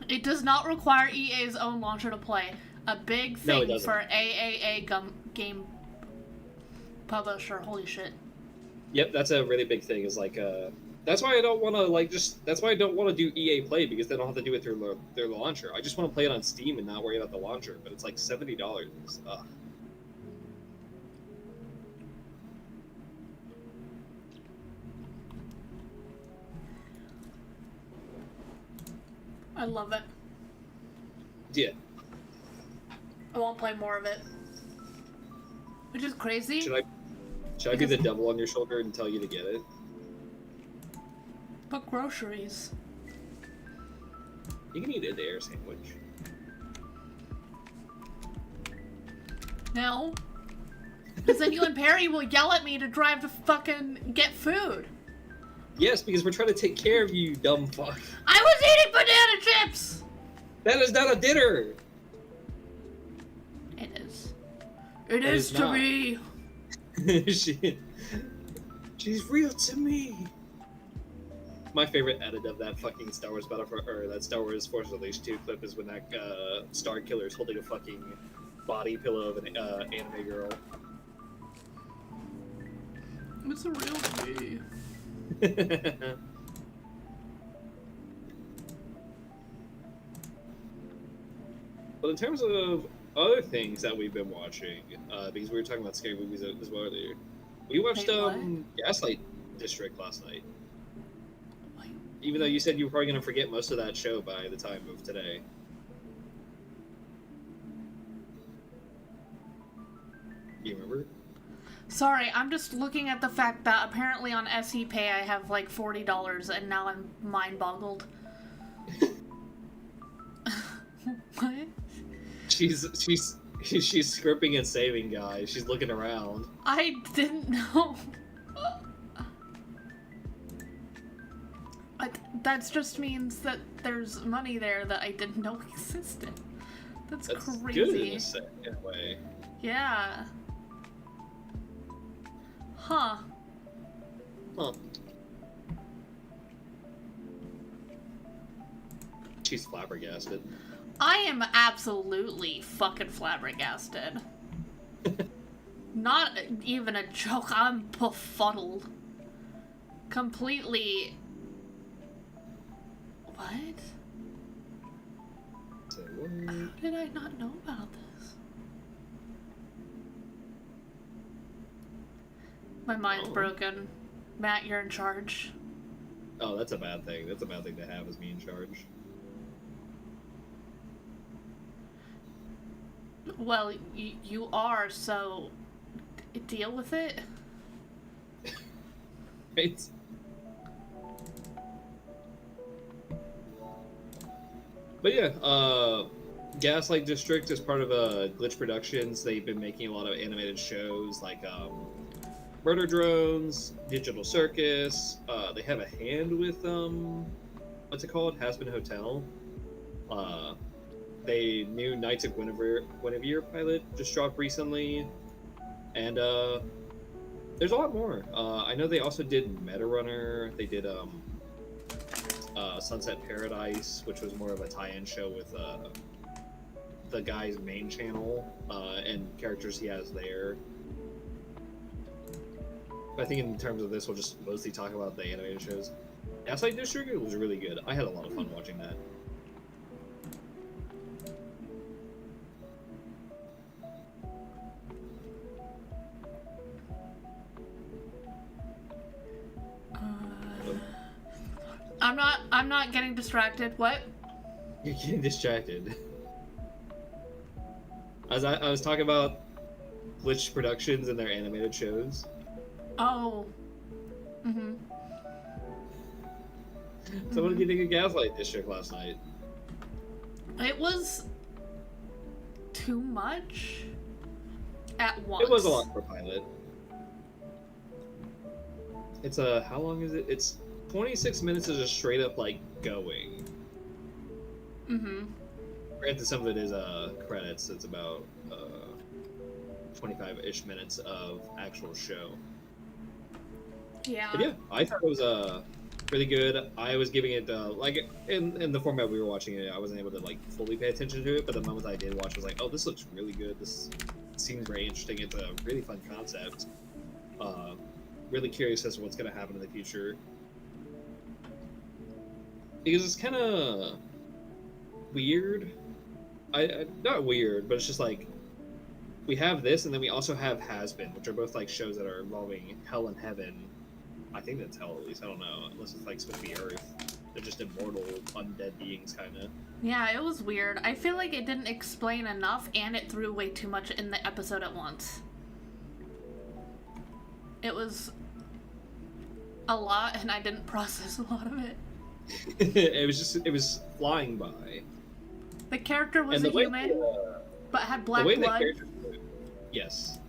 It does not require EA's own launcher to play. A big thing for AAA game publisher. Holy shit. Yep, that's a really big thing. Is like, that's why I don't want to That's why I don't want to do EA Play, because they don't have to do it through their launcher. I just want to play it on Steam and not worry about the launcher. But it's like $70. Ugh. I love it. Yeah. I won't play more of it. Which is crazy. Should I be the devil on your shoulder and tell you to get it? But groceries. You can eat an air sandwich. No. Because then you and Perry will yell at me to drive to fucking get food. Yes, because we're trying to take care of you, dumb fuck. I was eating banana chips! That is not a dinner! It is. It is to me. She's real to me. My favorite edit of that fucking Star Wars Battlefront, or that Star Wars Force Unleashed 2 clip is when that Star Killer is holding a fucking body pillow of an anime girl. It's a real me. But in terms of other things that we've been watching, because we were talking about scary movies as well earlier, we watched Gaslight District last night. What? Even though you said you were probably going to forget most of that show by the time of today. You remember? Sorry, I'm just looking at the fact that apparently on SE Pay I have like $40 and now I'm mind boggled. What? She's scripting and saving, guys. She's looking around. I didn't know. That just means that there's money there that I didn't know existed. That's crazy. Good in a second way. Yeah. Huh. Huh. She's flabbergasted. I am absolutely fucking flabbergasted. Not even a joke, I'm befuddled. Completely... What? So what? How did I not know about this? My mind's broken. Matt, you're in charge. Oh, that's a bad thing. That's a bad thing to have, is me in charge. Well, you are, so deal with it. Right? But yeah, Gaslight District is part of Glitch Productions. They've been making a lot of animated shows like Murder Drones, Digital Circus. They have a hand with what's it called? Hazbin Hotel. Uh, they new Knights of Guinevere pilot just dropped recently, and there's a lot more. I know they also did Meta Runner. They did Sunset Paradise, which was more of a tie-in show with the guy's main channel and characters he has there. I think in terms of this, we'll just mostly talk about the animated shows. Gaslight District was really good. I had a lot of fun watching that. I'm not getting distracted. What? You're getting distracted. I was talking about Glitch Productions and their animated shows. Oh. Mm-hmm. So what did you think of Gaslight District last night? It was too much at once. It was a lot for a pilot. It's how long is it? It's 26 minutes of just straight up like going. Mm-hmm. Granted, some of it is credits. It's about 25-ish minutes of actual show. Yeah. But yeah, I thought it was really good. I was giving it like in the format we were watching it, I wasn't able to like fully pay attention to it, but the moment I did watch, I was like, oh, this looks really good. This seems very interesting. It's a really fun concept. Really curious as to what's going to happen in the future. Because it's kind of weird. I not weird, but it's just like we have this, and then we also have Hazbin, which are both like shows that are involving hell and heaven. I think that's hell, at least. I don't know, unless it's like supposed to be Earth. They're just immortal, undead beings, kind of. Yeah, it was weird. I feel like it didn't explain enough, and it threw way too much in the episode at once. It was a lot, and I didn't process a lot of it. it was flying by. The character was a human, but had black blood. Yes.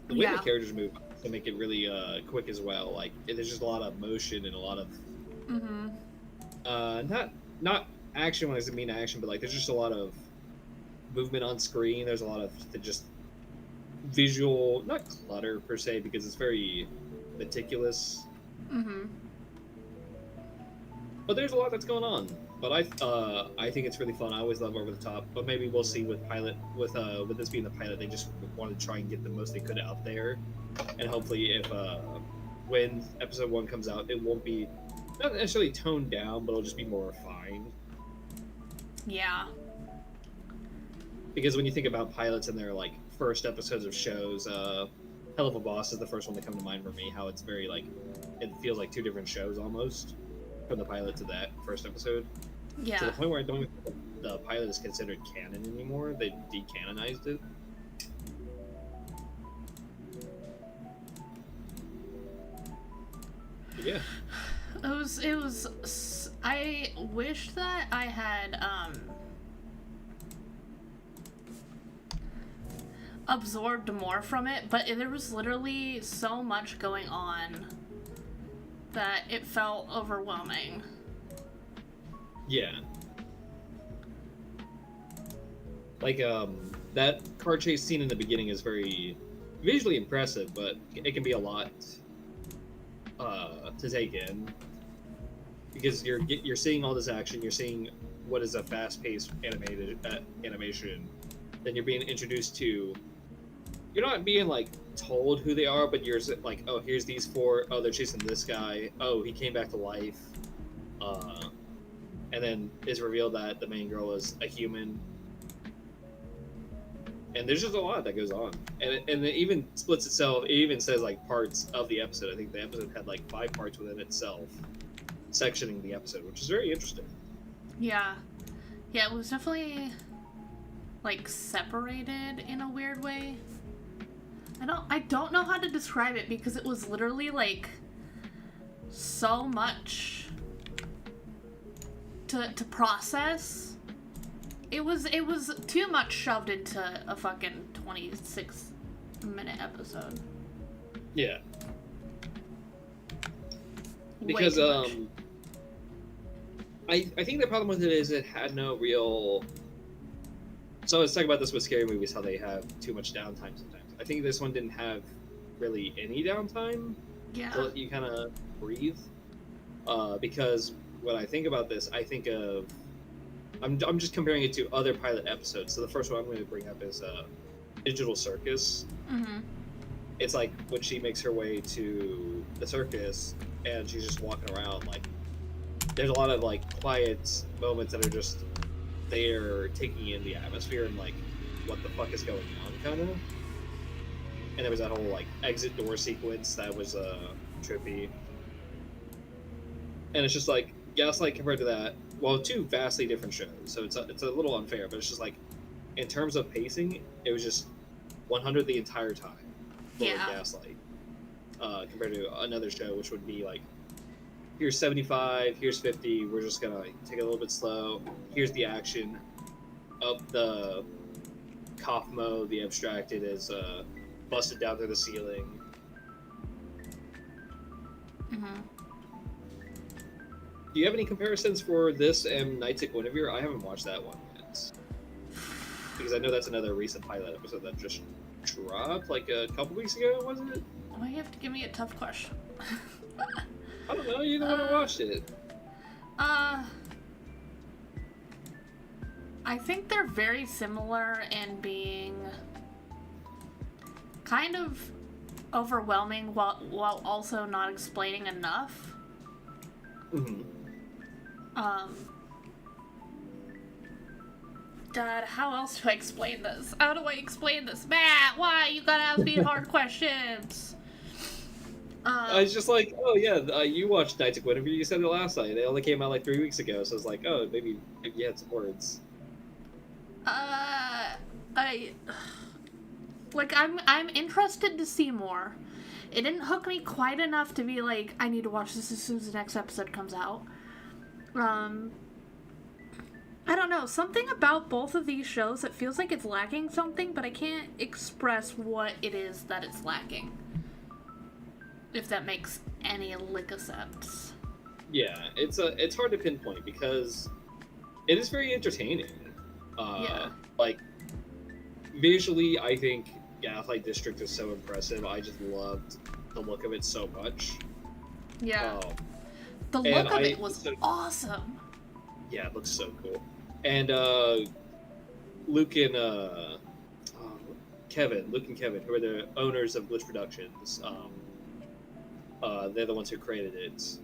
The way the characters move to make it really quick as well. Like there's just a lot of motion and a lot of not action when I mean action, but like there's just a lot of movement on screen. There's a lot of just visual, not clutter per se, because it's very meticulous. But there's a lot that's going on. But I think it's really fun. I always love over the top. But maybe we'll see with this being the pilot, they just want to try and get the most they could out there, and hopefully if when episode 1 comes out, it won't be not necessarily toned down, but it'll just be more refined. Yeah. Because when you think about pilots and their like first episodes of shows, Hell of a Boss is the first one to come to mind for me. How it's very like it feels like 2 different shows almost, from the pilot to that first episode. Yeah. To the point where I don't even think the pilot is considered canon anymore. They decanonized it. But yeah. It was. I wish that I had absorbed more from it, but there was literally so much going on that it felt overwhelming. Yeah. Like, that car chase scene in the beginning is very visually impressive, but it can be a lot to take in. Because you're seeing all this action, you're seeing what is a fast-paced animation, then you're being introduced to... You're not being, like, told who they are, but you're like, oh, here's these 4, oh, they're chasing this guy, oh, he came back to life, and then it's revealed that the main girl is a human. And there's just a lot that goes on. And it even splits itself, it even says, like, parts of the episode. I think the episode had, like, 5 parts within itself. sectioning the episode, which is very interesting. Yeah. Yeah, it was definitely, like, separated in a weird way. I don't know how to describe it because it was literally, like, so much to process. It was too much shoved into a fucking 26-minute episode. Yeah. Because I think the problem with it is it had no real. So I was talking about this with scary movies, how they have too much downtime sometimes. I think this one didn't have really any downtime. Yeah. To let you kind of breathe. Because when I think about this, I think of. I'm just comparing it to other pilot episodes. So the first one I'm going to bring up is Digital Circus. Mm-hmm. It's like when she makes her way to the circus and she's just walking around, like there's a lot of like quiet moments that are just there taking in the atmosphere and like what the fuck is going on kind of. And there was that whole like exit door sequence that was trippy. And it's just like Gaslight compared to that, well, two vastly different shows, so it's a little unfair, but it's just like in terms of pacing, it was just 100 the entire time for Gaslight, compared to another show which would be like, here's 75, here's 50, we're just gonna take it a little bit slow, here's the action, up the Kaufmo, the abstracted is busted down through the ceiling. Mm-hmm. Do you have any comparisons for this and Nights at Guinevere? I haven't watched that one yet. Because I know that's another recent pilot episode that just dropped like a couple weeks ago, wasn't it? Why you have to give me a tough question? I don't know, you're the one who watched it. I think they're very similar in being kind of overwhelming while also not explaining enough. Mm-hmm. Dad, how else do I explain this? How do I explain this? Matt, why? You gotta ask me hard questions. I was just like, oh yeah, you watched Nights at Guinevere, you said it last night. It only came out like 3 weeks ago, so I was like, oh, maybe you had some words. I'm interested to see more. It didn't hook me quite enough to be like, I need to watch this as soon as the next episode comes out. I don't know, something about both of these shows, it feels like it's lacking something, but I can't express what it is that it's lacking. If that makes any lick of sense. Yeah, it's hard to pinpoint because it is very entertaining. Like, visually, I think Gaslight District is so impressive. I just loved the look of it so much. Yeah. The look of it was awesome. Yeah, it looks so cool. And Luke and Kevin, who are the owners of Glitch Productions, they're the ones who created it,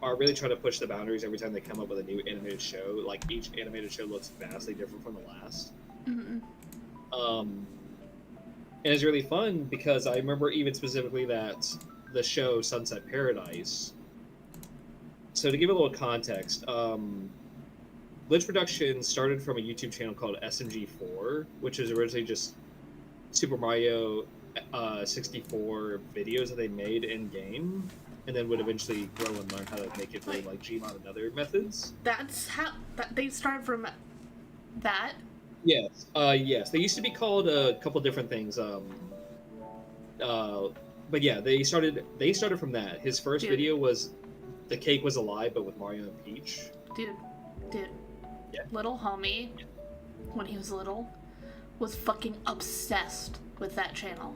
are really trying to push the boundaries every time they come up with a new animated show. Like, each animated show looks vastly different from the last. Mm-hmm. And it's really fun because I remember even specifically that the show Sunset Paradise. So to give a little context, Glitch Productions started from a YouTube channel called SMG4, which was originally just Super Mario 64 videos that they made in game, and then would eventually grow and learn how to make it through like Gmod and other methods. That's how they started from that. Yes, yes. They used to be called a couple different things. But yeah, they started from that. His first video was The Cake Was Alive, but with Mario and Peach. Dude. Yeah. Little homie, when he was little, was fucking obsessed with that channel.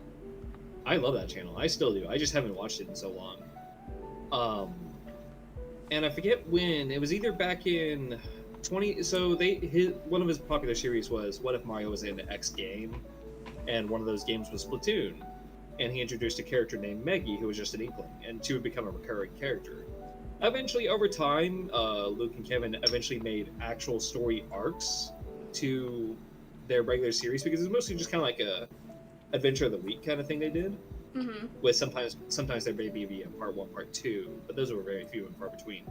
I love that channel. I still do. I just haven't watched it in so long. And I forget when. It was either back in 20. So one of his popular series was What If Mario Was in X game, and one of those games was Splatoon, and he introduced a character named Meggy, who was just an inkling, and she would become a recurring character. Eventually, over time, Luke and Kevin eventually made actual story arcs to their regular series, because it was mostly just kind of like a Adventure of the Week kind of thing they did. With sometimes there may be a part 1, part 2, but those were very few and far between.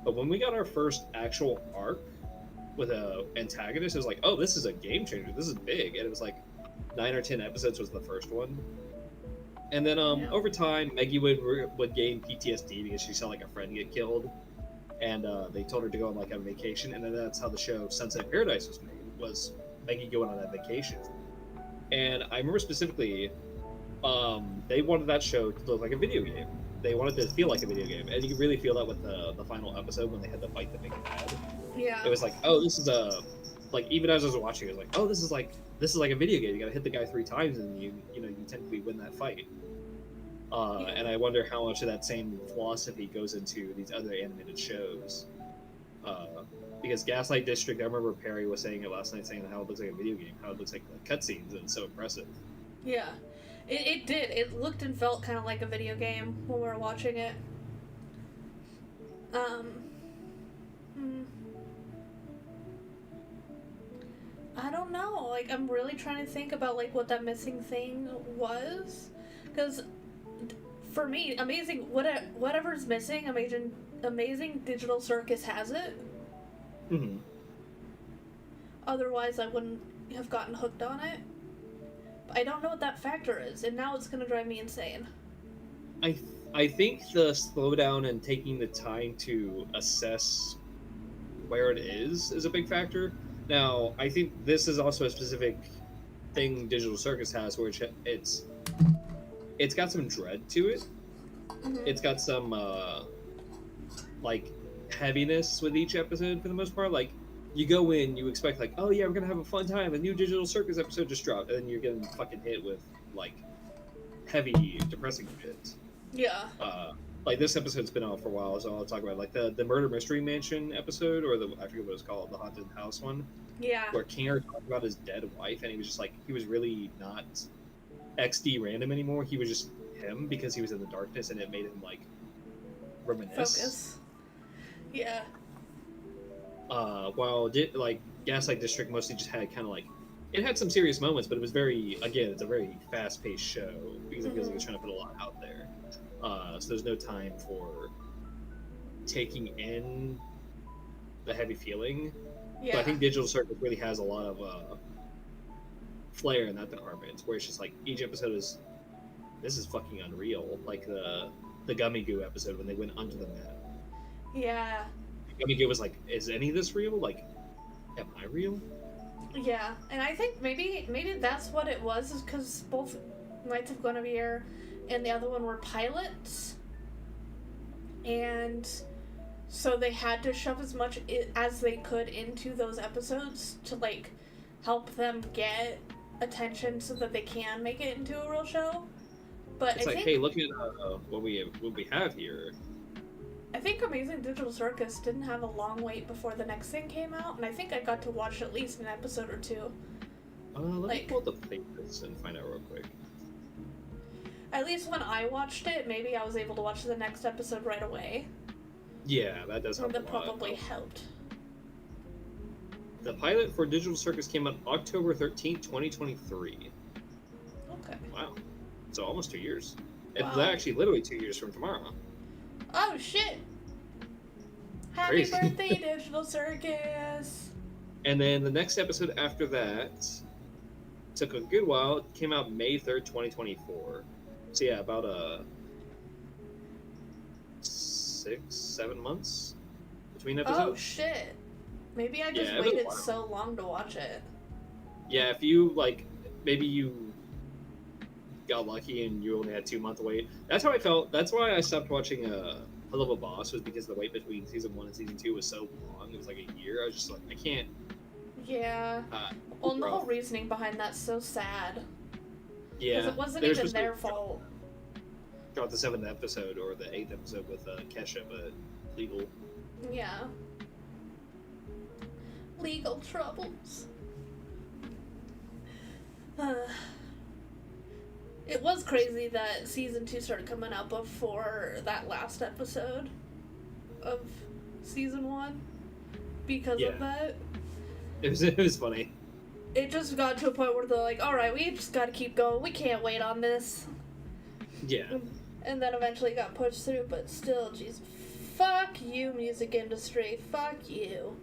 But when we got our first actual arc with a antagonist, it was like, oh, this is a game changer. This is big, and it was like 9 or 10 episodes was the first one. And then over time, Meggy would gain PTSD because she saw like a friend get killed, and they told her to go on like a vacation, and then that's how the show Sunset Paradise was made. Was Meggy going on that vacation? And I remember specifically, they wanted that show to look like a video game. They wanted it to feel like a video game, and you could really feel that with the final episode when they had to fight the big bad. Yeah. It was like, oh, this is like even as I was watching, it was like, oh, this is like a video game. You gotta hit the guy 3 times, and you technically win that fight. And I wonder how much of that same philosophy goes into these other animated shows. Because Gaslight District, I remember Perry was saying it last night, saying how it looks like a video game, how it looks like cutscenes, and it's so impressive. Yeah, it did. It looked and felt kind of like a video game when we were watching it. I don't know. Like, I'm really trying to think about like what that missing thing was, because for me, whatever's missing, Amazing Digital Circus has it. Mm-hmm. Otherwise, I wouldn't have gotten hooked on it. But I don't know what that factor is, and now it's gonna drive me insane. I think the slowdown and taking the time to assess where it is a big factor. Now, I think this is also a specific thing Digital Circus has, where it's got some dread to it. Mm-hmm. It's got some like heaviness with each episode for the most part. Like, you go in, you expect like, oh yeah, we're gonna have a fun time. A new Digital Circus episode just dropped, and then you're getting fucking hit with like heavy, depressing shit. Yeah. Like this episode's been out for a while, so I'll talk about like the Murder Mystery Mansion episode, or I forget what it's called, the Haunted House one. Yeah. Where Kinger talked about his dead wife, and he was just like, he was really not XD random anymore. He was just him because he was in the darkness, and it made him like reminisce. Focus. Yeah. While like Gaslight District mostly just had kind of like, it had some serious moments, but it was it's a very fast-paced show because it feels like it's trying to put a lot out there. So there's no time for taking in the heavy feeling. Yeah. But I think Digital Circus really has a lot of flair in that department, where it's just like each episode this is fucking unreal. Like the Gummy Goo episode when they went under the map. Yeah. Gummy Goo was like, is any of this real? Like, am I real? Yeah, and I think maybe that's what it was, is because both Knights of Guinevere and the other one were pilots, and so they had to shove as much as they could into those episodes to like help them get attention so that they can make it into a real show. But it's I like, think, hey, look at what we have here. I think Amazing Digital Circus didn't have a long wait before the next thing came out, and I think I got to watch at least an episode or two. Let me pull up the playlists and find out real quick. At least when I watched it, maybe I was able to watch the next episode right away. Yeah, that does help. That probably helped. The pilot for Digital Circus came out October 13th, 2023. Okay. Wow. So almost 2 years. Wow. It's actually literally 2 years from tomorrow. Oh, shit! Happy Crazy. birthday, Digital Circus! And then the next episode after that took a good while. It came out May 3rd, 2024. So yeah, about 6-7 months between episodes. Oh, shit. Maybe I just waited so long to watch it. Yeah, if you, like, maybe you got lucky and you only had 2 month wait. That's how I felt. That's why I stopped watching Hello Boss, was because the wait between season 1 and season 2 was so long. It was like a year. I was just like, I can't. Yeah. Well, and the whole reasoning behind that's so sad. Yeah. Because it wasn't even their fault. Got the 7th episode or the 8th episode with Kesha, but legal. Yeah. Legal troubles. It was crazy that season 2 started coming out before that last episode of season 1 because of that. It was funny. It just got to a point where they're like, alright, we just gotta keep going. We can't wait on this. Yeah. And then eventually got pushed through, but still, jeez, fuck you, music industry, fuck you.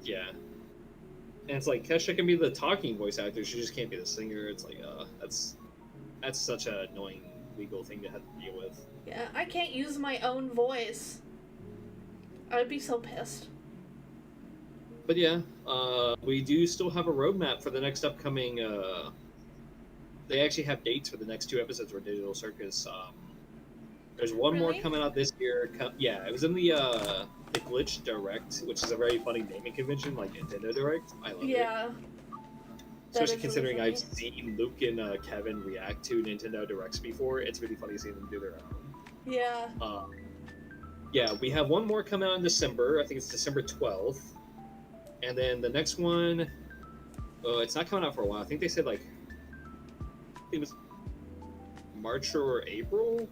Yeah. And it's like Kesha can be the talking voice actor, she just can't be the singer. It's like, that's such an annoying legal thing to have to deal with. Yeah, I can't use my own voice. I'd be so pissed. But yeah, we do still have a roadmap for the next upcoming. They actually have dates for the next 2 episodes for Digital Circus. There's one more Really? coming out this year. Yeah, it was in the Glitch Direct, which is a very funny naming convention, like Nintendo Direct. I love it. Yeah. Especially considering I've seen Luke and Kevin react to Nintendo Directs before. It's really funny seeing them do their own. Yeah. Yeah, we have one more coming out in December. I think it's December 12th. And then the next one, it's not coming out for a while. I think they said like, it was March or April.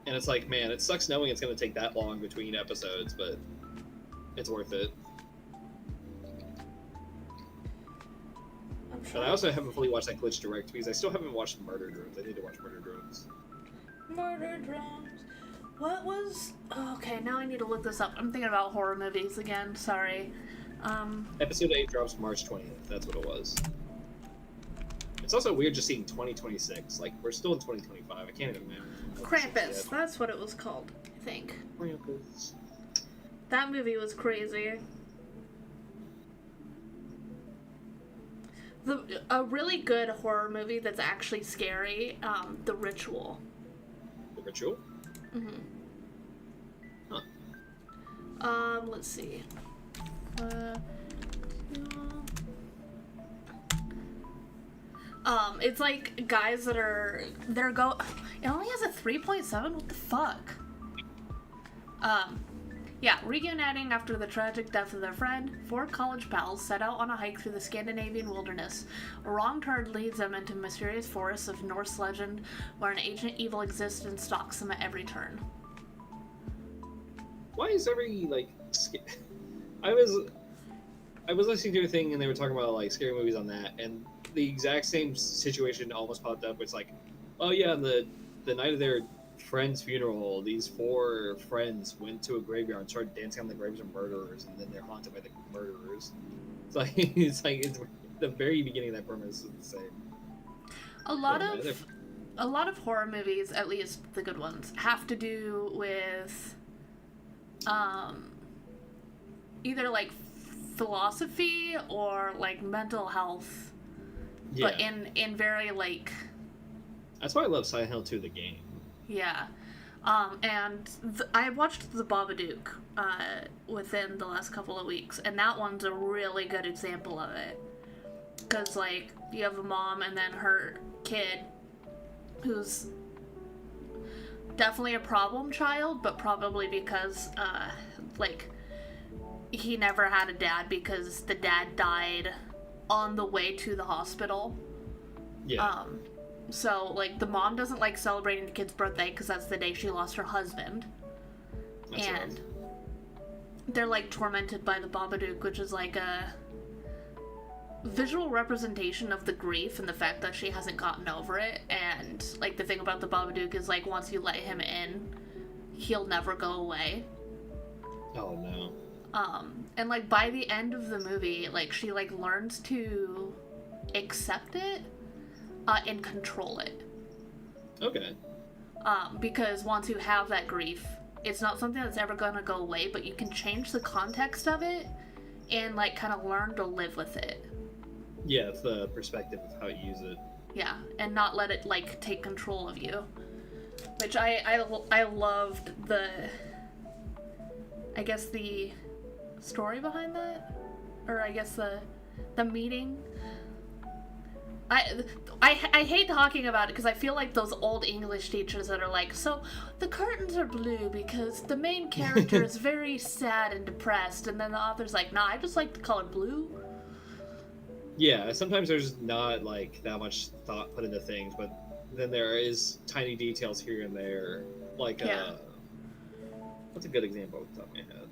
And it's like, man, it sucks knowing it's going to take that long between episodes, but it's worth it. And I also haven't fully watched that Glitch Direct because I still haven't watched Murder Drones. I need to watch Murder Drones. Murder Drones. What was... Oh, okay, now I need to look this up. I'm thinking about horror movies again. Sorry. Episode 8 drops March 20th. That's what it was. It's also weird just seeing 2026. Like, we're still in 2025. I can't even imagine. Krampus. That's what it was called, I think. Krampus. That movie was crazy. A really good horror movie that's actually scary, The Ritual. The Ritual? Mm-hmm. Huh. Let's see. It's like guys that are... It only has a 3.7? What the fuck? Yeah, reuniting after the tragic death of their friend, 4 college pals set out on a hike through the Scandinavian wilderness. A wrong turn leads them into mysterious forests of Norse legend, where an ancient evil exists and stalks them at every turn. Why is every, like... I was listening to a thing and they were talking about, like, scary movies on that, and the exact same situation almost popped up. It's like, oh yeah, the night of their friend's funeral, these 4 friends went to a graveyard and started dancing on the graves of murderers, and then they're haunted by the murderers. It's the very beginning of that premise is the same. A lot of horror movies, at least the good ones, have to do with either like philosophy or like mental health. Yeah. But in very like... That's why I love Silent Hill 2, the game. Yeah. And I watched The Babadook within the last couple of weeks, and that one's a really good example of it. Because, like, you have a mom and then her kid, who's definitely a problem child, but probably because, like, he never had a dad because the dad died on the way to the hospital. Yeah. So, like, the mom doesn't like celebrating the kid's birthday because that's the day she lost her husband. That's and rough. They're, like, tormented by the Babadook, which is, like, a visual representation of the grief and the fact that she hasn't gotten over it. And, like, the thing about the Babadook is, like, once you let him in, he'll never go away. Oh, no. And, like, by the end of the movie, like, she, like, learns to accept it and control it. Okay. Because once you have that grief, it's not something that's ever gonna go away, but you can change the context of it and, like, kind of learn to live with it. Yeah, it's the perspective of how you use it. Yeah, and not let it, like, take control of you. Which I loved I guess the story behind that? Or I guess the meaning. I hate talking about it because I feel like those old English teachers that are like, so the curtains are blue because the main character is very sad and depressed, and then the author's like, nah, I just like the color blue. Yeah, sometimes there's not, like, that much thought put into things, but then there is tiny details here and there. Like, yeah. What's a good example off the top of my head?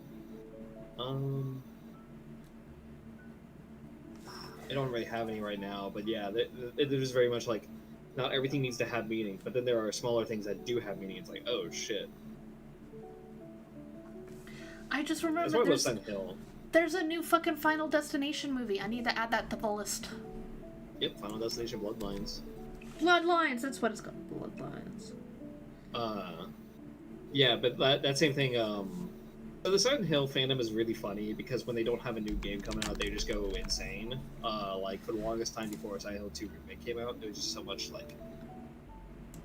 I don't really have any right now, but yeah, there's very much like not everything needs to have meaning, but then there are smaller things that do have meaning. It's like, oh shit. I just That's remember why I love Silent Hill. there's a new fucking Final Destination movie. I need to add that to the list. Yep, Final Destination Bloodlines. Bloodlines, that's what it's called. Bloodlines. Yeah, but that same thing, so the Silent Hill fandom is really funny because when they don't have a new game coming out, they just go insane. Like, for the longest time before Silent Hill 2 Remake came out, there was just so much, like,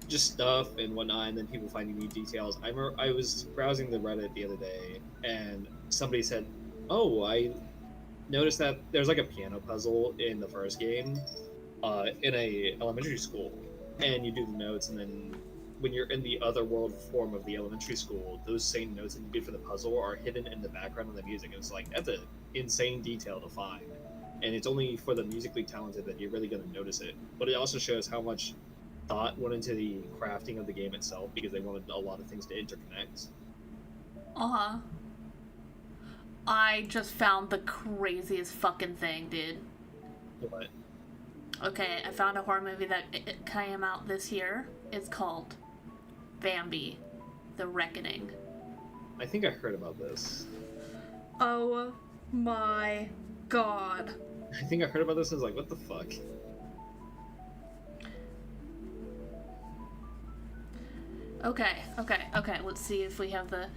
just stuff and whatnot, and then people finding new details. I remember I was browsing the Reddit the other day, and somebody said, oh, I noticed that there's, like, a piano puzzle in the first game, in a elementary school, and you do the notes, and then when you're in the other world form of the elementary school, those same notes that you did for the puzzle are hidden in the background of the music. And it's like, that's an insane detail to find. And it's only for the musically talented that you're really going to notice it. But it also shows how much thought went into the crafting of the game itself, because they wanted a lot of things to interconnect. Uh-huh. I just found the craziest fucking thing, dude. What? Okay, I found a horror movie that it came out this year. It's called Bambi, The Reckoning. I think I heard about this. Oh my god. I think I heard about this and I was like, what the fuck? Okay, let's see if we have the...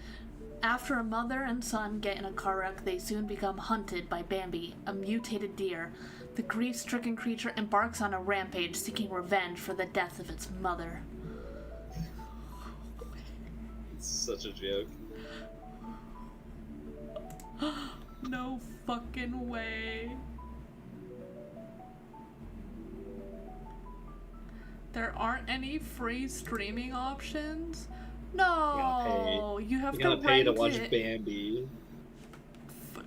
After a mother and son get in a car wreck, they soon become hunted by Bambi, a mutated deer. The grief-stricken creature embarks on a rampage seeking revenge for the death of its mother. It's such a joke. No fucking way. There aren't any free streaming options? No, you have to gotta pay to rent watch it. Bambi.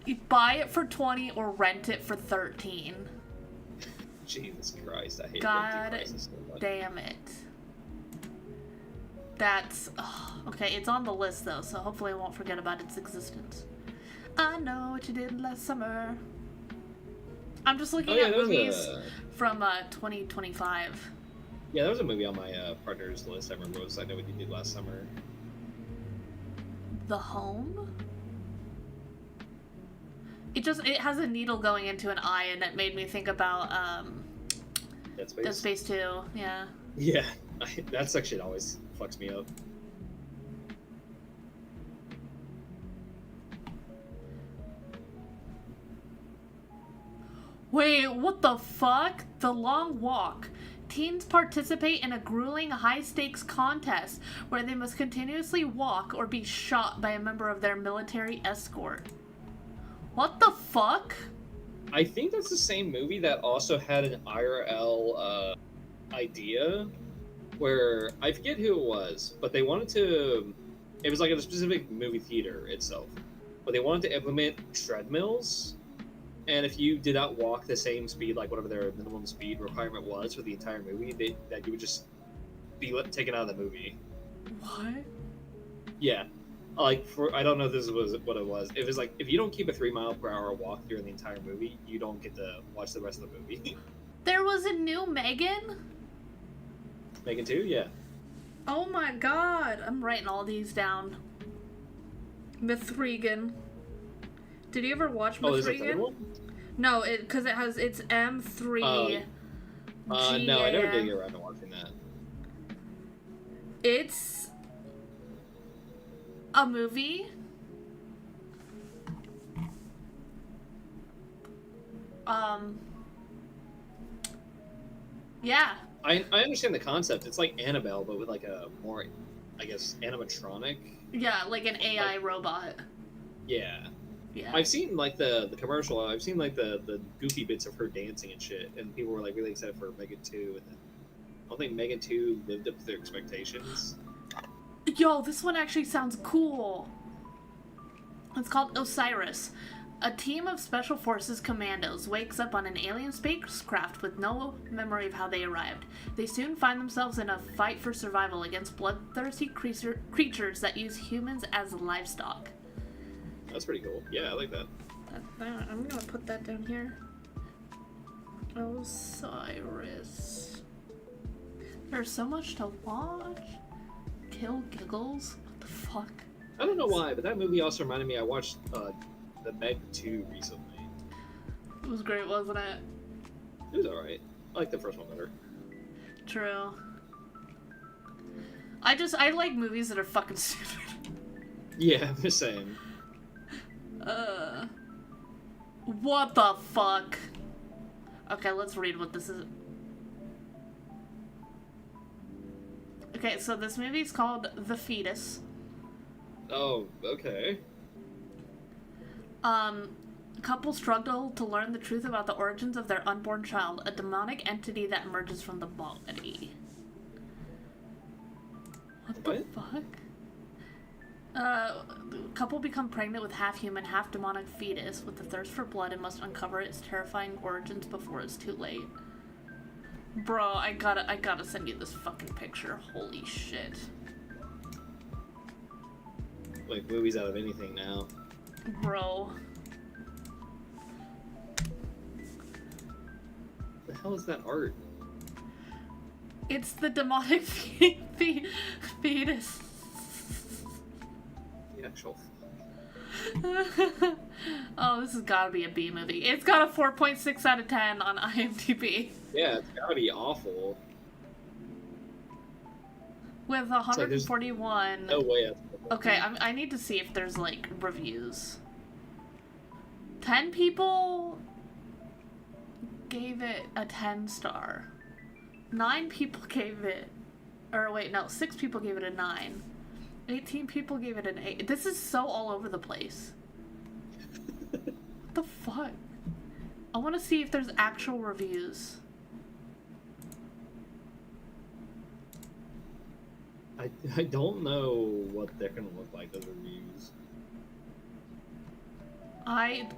You buy it for $20 or rent it for $13. Jesus Christ, I hate God renting prices so much. damn it. That's... okay, it's on the list though, so hopefully I won't forget about its existence. I know what you did last summer. I'm just looking at movies from 2025. Yeah, there was a movie on my partner's list. I remember it was I Know What You Did Last Summer. The Home? It has a needle going into an eye, and it made me think about Dead Space? Dead Space 2, yeah. Yeah, that section always fucks me up. Wait, what the fuck? The Long Walk. Teens participate in a grueling high-stakes contest where they must continuously walk or be shot by a member of their military escort. What the fuck? I think that's the same movie that also had an IRL idea where I forget who it was, but they wanted to. It was like at a specific movie theater itself, but they wanted to implement treadmills. And if you did not walk the same speed, like whatever their minimum speed requirement was for the entire movie, that you would just be taken out of the movie. What? Yeah. Like, I don't know if this was what it was. It was like, if you don't keep a 3 mile per hour walk during the entire movie, you don't get to watch the rest of the movie. There was a new Megan? Megan 2? Yeah. Oh my god. I'm writing all these down. Mithrigan. Did you ever watch Mithrigan? Oh, there's a third one? No, because it's M3. No, I never did get around to watching that. It's a movie. Yeah. I understand the concept. It's like Annabelle, but with like a more, I guess, animatronic. Yeah, like an AI robot. Yeah. Yeah. I've seen like the commercial. I've seen like the goofy bits of her dancing and shit, and people were like really excited for Megan 2. And then I don't think Megan 2 lived up to their expectations. Yo, this one actually sounds cool. It's called Osiris. A team of Special Forces commandos wakes up on an alien spacecraft with no memory of how they arrived. They soon find themselves in a fight for survival against bloodthirsty creatures that use humans as livestock. That's pretty cool. Yeah, I like that. I'm gonna put that down here. Osiris. There's so much to watch. Kill Giggles? What the fuck? I don't know why, but that movie also reminded me. I watched The Meg 2 recently. It was great, wasn't it? It was alright. I like the first one better. True. I like movies that are fucking stupid. Yeah, I'm just saying. What the fuck? Okay, let's read what this is. Okay, so this movie's called The Fetus. Oh, okay. Couple struggle to learn the truth about the origins of their unborn child, a demonic entity that emerges from the body. What the fuck? Couple become pregnant with half-human, half-demonic fetus with a thirst for blood and must uncover its terrifying origins before it's too late. Bro, I gotta send you this fucking picture. Holy shit. Like movies out of anything now. Bro. The hell is that art? It's the demonic fetus. The actual. Oh, this has gotta be a B movie. It's got a 4.6 out of 10 on IMDb. Yeah, it's gotta be awful. With 141. No way. Okay, I need to see if there's, like, reviews. 10 people gave it a 10 star. 9 people gave it... Or wait, no, 6 people gave it a 9. 18 people gave it an 8. This is so all over the place. What the fuck? I want to see if there's actual reviews. I don't know what they're gonna look like, those reviews.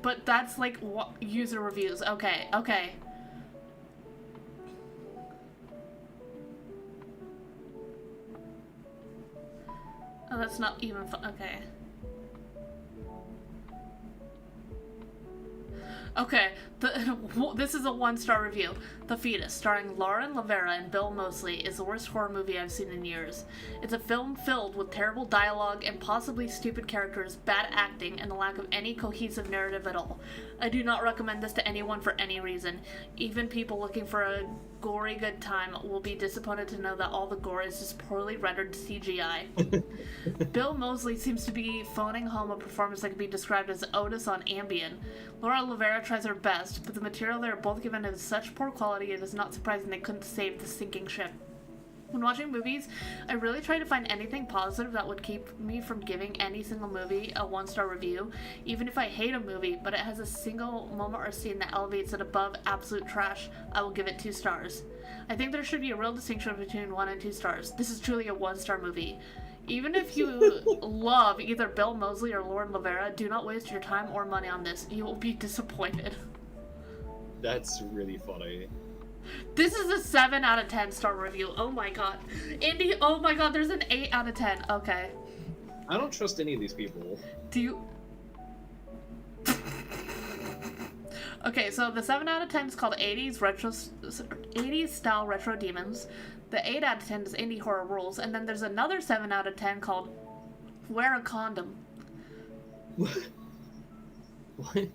But that's like user reviews. Okay, okay. Oh, that's not even fun. Okay. Okay, this is a 1-star review. The Fetus, starring Lauren Lavera and Bill Moseley, is the worst horror movie I've seen in years. It's a film filled with terrible dialogue, impossibly stupid characters, bad acting, and the lack of any cohesive narrative at all. I do not recommend this to anyone for any reason. Even people looking for a gory good time will be disappointed to know that all the gore is just poorly rendered CGI. Bill Moseley seems to be phoning home a performance that can be described as Otis on Ambien. Laura Lavera tries her best, but the material they are both given is such poor quality it is not surprising they couldn't save the sinking ship. When watching movies, I really try to find anything positive that would keep me from giving any single movie a 1-star review, even if I hate a movie, but it has a single moment or scene that elevates it above absolute trash, I will give it 2 stars. I think there should be a real distinction between 1 and 2 stars. This is truly a 1-star movie. Even if you love either Bill Moseley or Lauren Lavera, do not waste your time or money on this. You will be disappointed. That's really funny. This is a 7 out of 10 star review. Oh my god. Indy, oh my god, there's an 8 out of 10. Okay. I don't trust any of these people. Do you... Okay, so the 7 out of 10 is called 80s style retro demons. The 8 out of 10 is indie horror rules. And then there's another 7 out of 10 called Wear a Condom. What? What?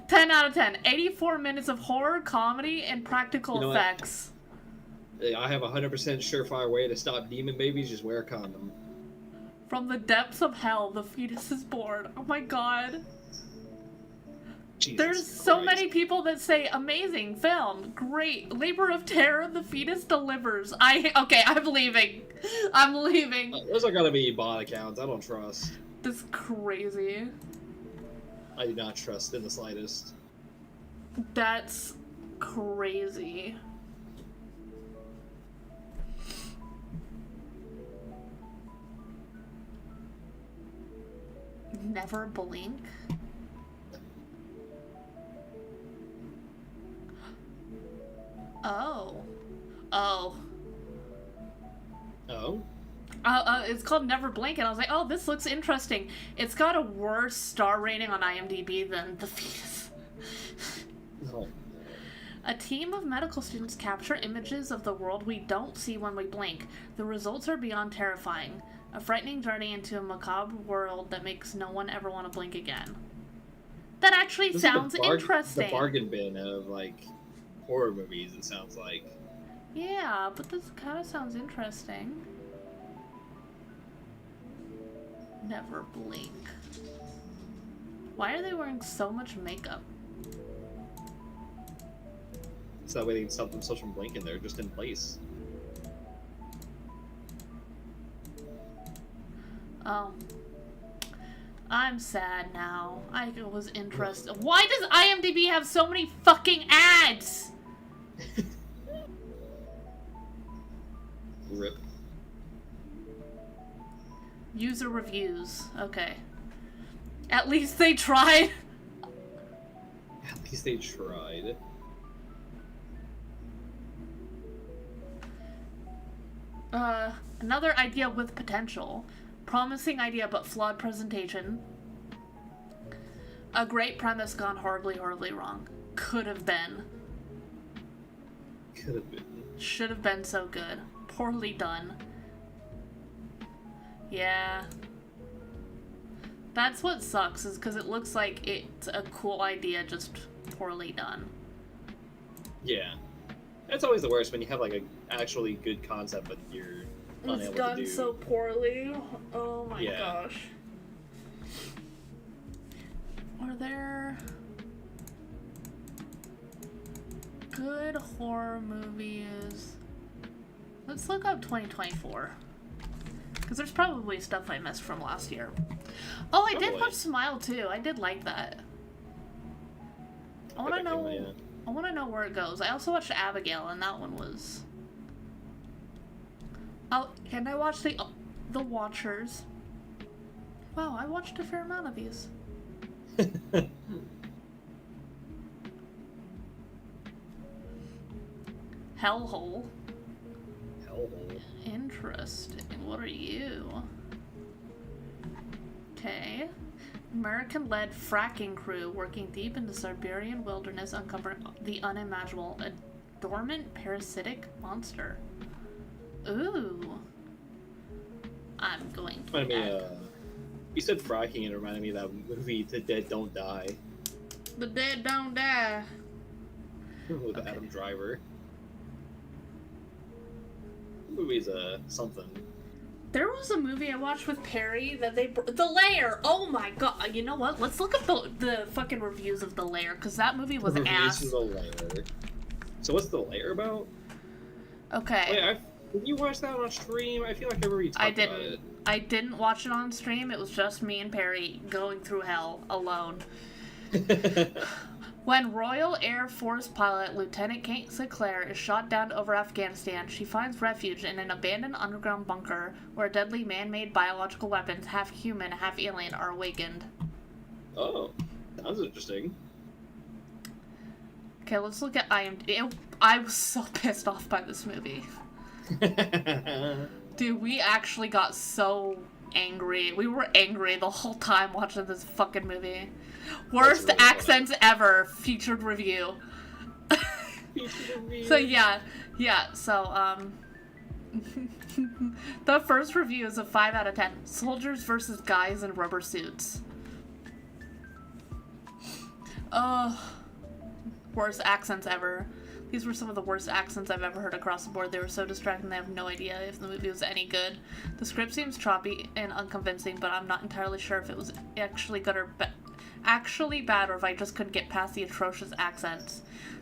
10 out of 10. 84 minutes of horror, comedy, and practical effects. I have a 100% surefire way to stop demon babies. Just wear a condom. From the depths of hell, the fetus is born. Oh my god. Jesus There's so many people that say, amazing film, great, labor of terror, the fetus delivers. Okay, I'm leaving. I'm leaving. Those are gotta be bot accounts. I don't trust. This is crazy. I do not trust in the slightest. That's crazy. Never blink? Oh. Oh. Oh? It's called Never Blink, and I was like, oh, this looks interesting. It's got a worse star rating on IMDb than The Fetus. No. A team of medical students capture images of the world we don't see when we blink. The results are beyond terrifying. A frightening journey into a macabre world that makes no one ever want to blink again. That actually sounds interesting. The bargain bin of, like, horror movies, it sounds like. Yeah, but this kind of sounds interesting. Never blink. Why are they wearing so much makeup? So that way they can stop themselves from blinking. They're just in place. Oh. I'm sad now. I was interested. Why does IMDb have so many fucking ads? Rip. User reviews. Okay. At least they tried. At least they tried. Another idea with potential. Promising idea but flawed presentation. A great premise gone horribly, horribly wrong. Could have been. Could have been. Should have been so good. Poorly done. Yeah. That's what sucks, is because it looks like it's a cool idea, just poorly done. Yeah. That's always the worst, when you have, like, an actually good concept, but you're unable to do... It's done so poorly. Oh my Yeah. gosh. Are there good horror movies? Let's look up 2024. Because there's probably stuff I missed from last year. Oh, I did watch Smile too. I did like that. I want to know. Yeah. I want to know where it goes. I also watched Abigail, and that one was. Oh, and I watched the Watchers. Wow, I watched a fair amount of these. Hellhole. Hellhole. Interesting. What are you? Okay. American-led fracking crew working deep in the Siberian wilderness uncover the unimaginable, a dormant parasitic monster. Ooh. I'm going to you said fracking, and it reminded me of that movie, The Dead Don't Die. The Dead Don't Die. With Adam Driver. The movie's something. There was a movie I watched with Perry that The Lair! Oh my god. You know what? Let's look up the fucking reviews of The Lair, because that movie was ass. The Lair. So what's The Lair about? Okay. Wait, did you watch that on stream? I feel like I remember you talking about it. I didn't watch it on stream. It was just me and Perry going through hell alone. When Royal Air Force pilot Lieutenant Kate Sinclair is shot down over Afghanistan, she finds refuge in an abandoned underground bunker where deadly man-made biological weapons, half human, half alien, are awakened. Oh, sounds interesting. Okay, let's look at IMDb. I was so pissed off by this movie. Dude, we actually got so angry. We were angry the whole time watching this fucking movie. Worst really accents ever. Featured review. So yeah. So the first review is a 5 out of 10. Soldiers versus guys in rubber suits. Worst accents ever. These were some of the worst accents I've ever heard across the board. They were so distracting, I have no idea if the movie was any good. The script seems choppy and unconvincing, but I'm not entirely sure if it was actually good or actually bad, or if I just couldn't get past the atrocious accents.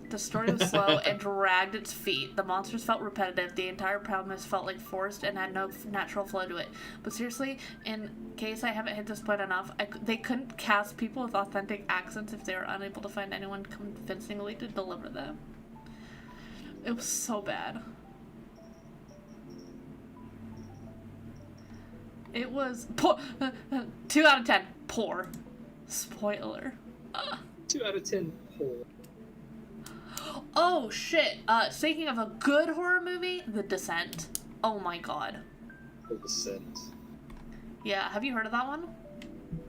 The story was slow and dragged its feet. The monsters felt repetitive. The entire premise felt like forced and had no natural flow to it. But seriously, in case I haven't hit this point enough, they couldn't cast people with authentic accents if they were unable to find anyone convincingly to deliver them. It was so bad. It was 2 out of 10. Poor. Spoiler. 2 out of 10. Poor. Oh shit. Speaking of a good horror movie, The Descent. Oh my god. The Descent. Yeah, have you heard of that one?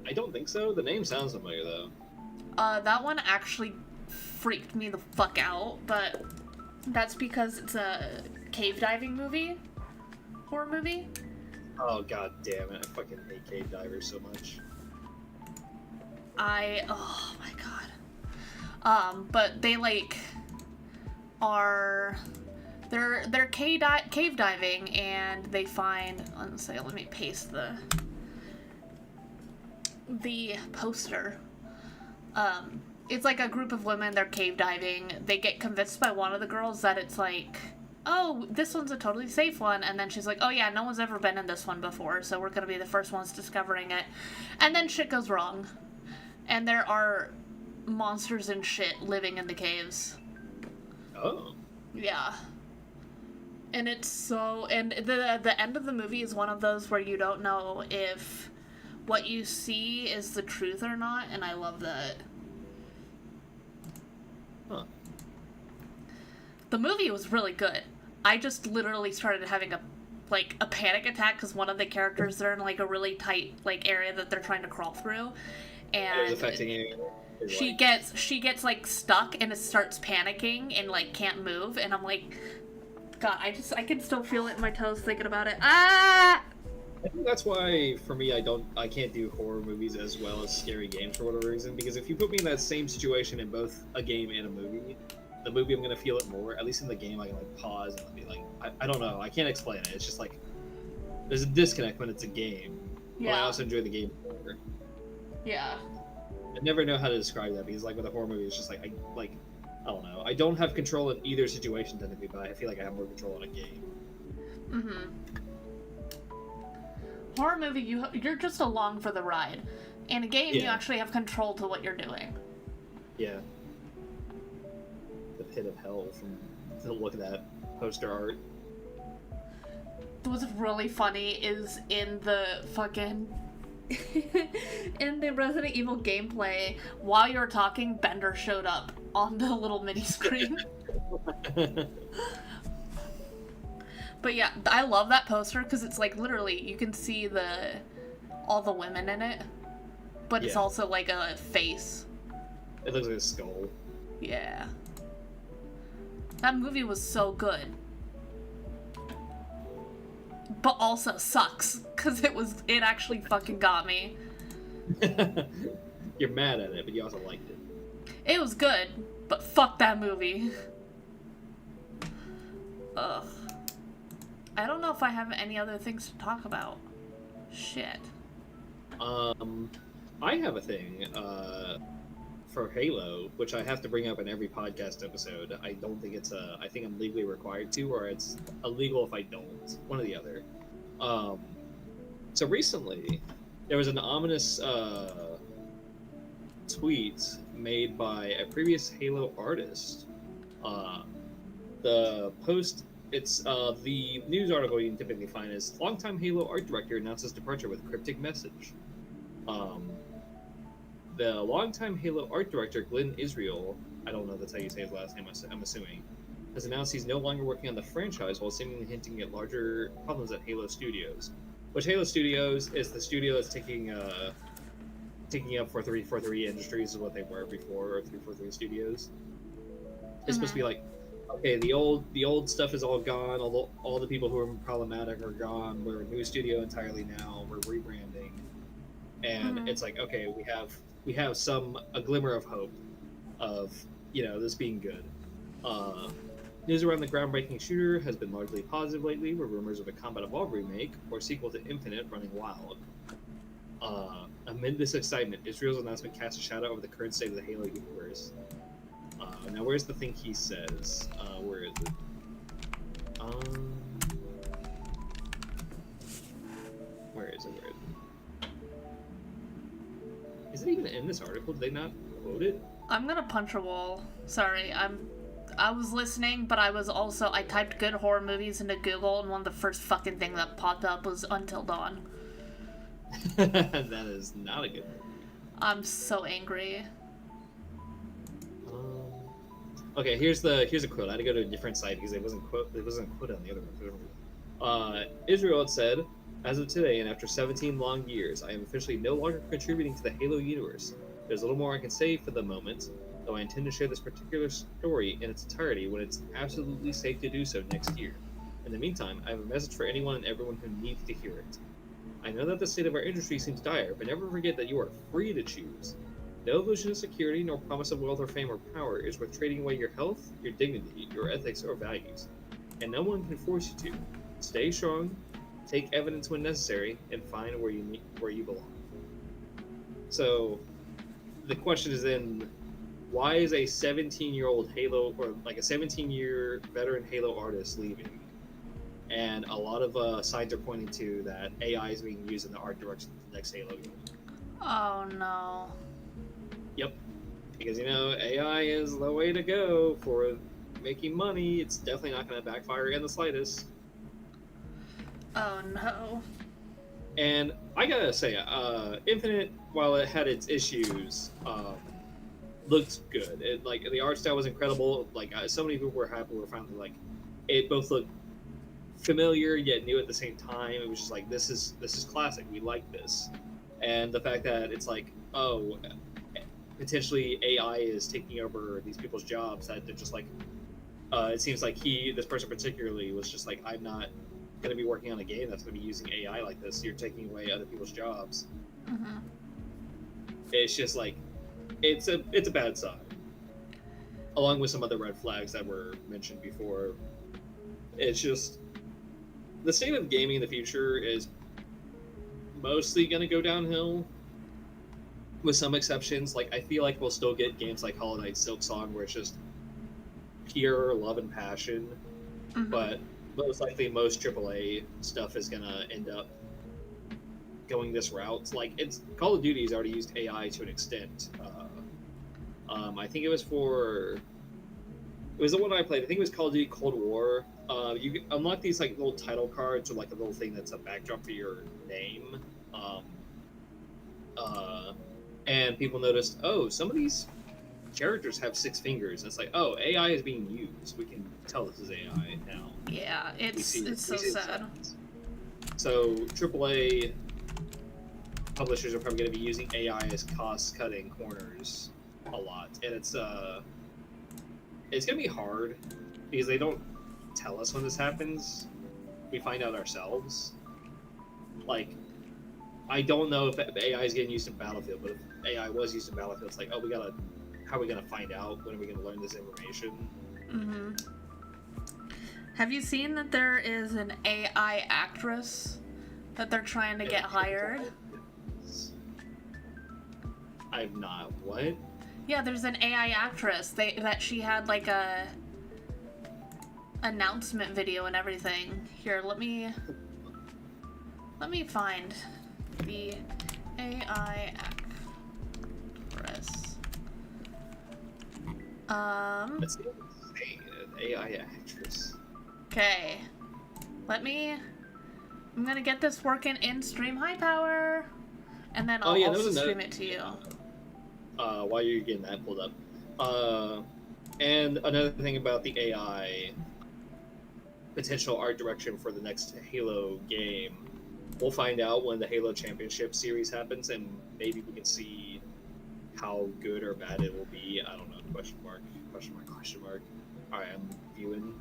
I don't think so. The name sounds familiar though. That one actually freaked me the fuck out, but that's because it's a cave diving movie. Horror movie. Oh god damn it, I fucking hate cave divers so much. Oh my god. But they like are they're cave diving, and they find, let me paste the poster. It's like a group of women, they're cave diving. They get convinced by one of the girls that it's like, oh, this one's a totally safe one, and then she's like, oh yeah, no one's ever been in this one before, so we're gonna be the first ones discovering it. And then shit goes wrong. And there are monsters and shit living in the caves. Oh. Yeah. And it's so... And the end of the movie is one of those where you don't know if what you see is the truth or not, and I love that. Huh. The movie was really good. I just literally started having a panic attack because one of the characters, they're in like a really tight like area that they're trying to crawl through, and affecting you. She gets like stuck and it starts panicking and like can't move, and I'm like, God, I can still feel it in my toes thinking about it. Ah! I think that's why for me I can't do horror movies as well as scary games for whatever reason, because if you put me in that same situation in both a game and a movie, the movie I'm gonna feel it more. At least in the game I can like pause and be like, I don't know, I can't explain it. It's just like there's a disconnect when it's a game. Yeah. But I also enjoy the game more. Yeah. I never know how to describe that, because like with a horror movie, it's just like I don't know. I don't have control in either situation technically, but I feel like I have more control in a game. Mm-hmm. Horror movie, you're just along for the ride. In a game, you actually have control to what you're doing. Yeah. The pit of hell from the look of that poster art. What's really funny is in the fucking in the Resident Evil gameplay, while you were talking, Bender showed up on the little mini screen. But yeah, I love that poster because it's like literally you can see all the women in it, but it's also like a face. It looks like a skull. Yeah. That movie was so good. But also sucks, because it actually fucking got me. You're mad at it, but you also liked it. It was good, but fuck that movie. Ugh. I don't know if I have any other things to talk about. Shit. I have a thing, for Halo, which I have to bring up in every podcast episode. I don't think I think I'm legally required to, or it's illegal if I don't. One or the other. So recently, there was an ominous, tweet made by a previous Halo artist. The post, it's, the news article you can typically find is, longtime Halo art director announces departure with cryptic message. The longtime Halo art director, Glenn Israel, I don't know if that's how you say his last name, I'm assuming, has announced he's no longer working on the franchise while seemingly hinting at larger problems at Halo Studios. Which Halo Studios is the studio that's taking up for 343 Industries, is what they were before, or 343 Studios. It's supposed to be like, okay, the old stuff is all gone, all the people who are problematic are gone, we're a new studio entirely now, we're rebranding. And it's like, okay, we have a glimmer of hope of, this being good. News around the groundbreaking shooter has been largely positive lately, with rumors of a Combat Evolved remake or sequel to Infinite running wild. Amid this excitement, Israel's announcement casts a shadow over the current state of the Halo universe. Now, where's the thing he says? Where is it? Where is it? Is it even in this article? Did they not quote it? I'm gonna punch a wall. Sorry, I was listening, but I typed good horror movies into Google, and one of the first fucking thing that popped up was Until Dawn. That is not a good movie. I'm so angry. Okay, here's a quote. I had to go to a different site because it wasn't quoted on the other one. Israel had said, "As of today, and after 17 long years, I am officially no longer contributing to the Halo universe. There's a little more I can say for the moment. though I intend to share this particular story in its entirety when it's absolutely safe to do so next year. In the meantime, I have a message for anyone and everyone who needs to hear it. I know that the state of our industry seems dire, but never forget that you are free to choose. No illusion of security, nor promise of wealth or fame or power is worth trading away your health, your dignity, your ethics, or values. And no one can force you to. Stay strong, take evidence when necessary, and find where you belong. So, the question is then, why is a 17-year-old Halo, or like a 17-year veteran Halo artist leaving? And a lot of signs are pointing to that AI is being used in the art direction of the next Halo game. Oh no. Yep. Because, AI is the way to go for making money. It's definitely not going to backfire in the slightest. Oh no. And I gotta say, Infinite, while it had its issues, looked good. The art style was incredible. So many people were happy. Were finally it both looked familiar yet new at the same time. It was just like, this is classic. We like this. And the fact that it's like, oh, potentially AI is taking over these people's jobs, that they're just like, it seems like this person particularly was just like, I'm not going to be working on a game that's going to be using AI like this. You're taking away other people's jobs. Mm-hmm. It's just like, it's a bad sign, along with some other red flags that were mentioned before. It's just, the state of gaming in the future is mostly going to go downhill, with some exceptions. I feel like we'll still get games like Hollow Knight Silksong, where it's just pure love and passion. Mm-hmm. But most likely, most AAA stuff is going to end up going this route. Call of Duty's already used AI to an extent. I think it was the one I played. I think it was Call of Duty Cold War. You unlock these little title cards, or a little thing that's a backdrop for your name. And people noticed, oh, some of these characters have 6 fingers. And it's like, oh, AI is being used. We can tell this is AI now. Yeah, it's so sad. So AAA publishers are probably going to be using AI as cost-cutting corners a lot, and it's going to be hard because they don't tell us when this happens. We find out ourselves. I don't know if AI is getting used in Battlefield, but if AI was used in Battlefield, it's like, oh, how are we gonna find out? When are we gonna learn this information? Mm-hmm. Have you seen that there is an AI actress that they're trying to get hired? I've not. What? Yeah, there's an AI actress. That she had a announcement video and everything. Here, let me find the AI actress. Let's see. AI actress. Okay. I'm gonna get this working in Stream High Power, and then I'll also stream it to you. While you're getting that pulled up. And another thing about the AI potential art direction for the next Halo game, we'll find out when the Halo Championship Series happens, and maybe we can see how good or bad it will be. I don't know. Question mark. Alright, I'm viewing.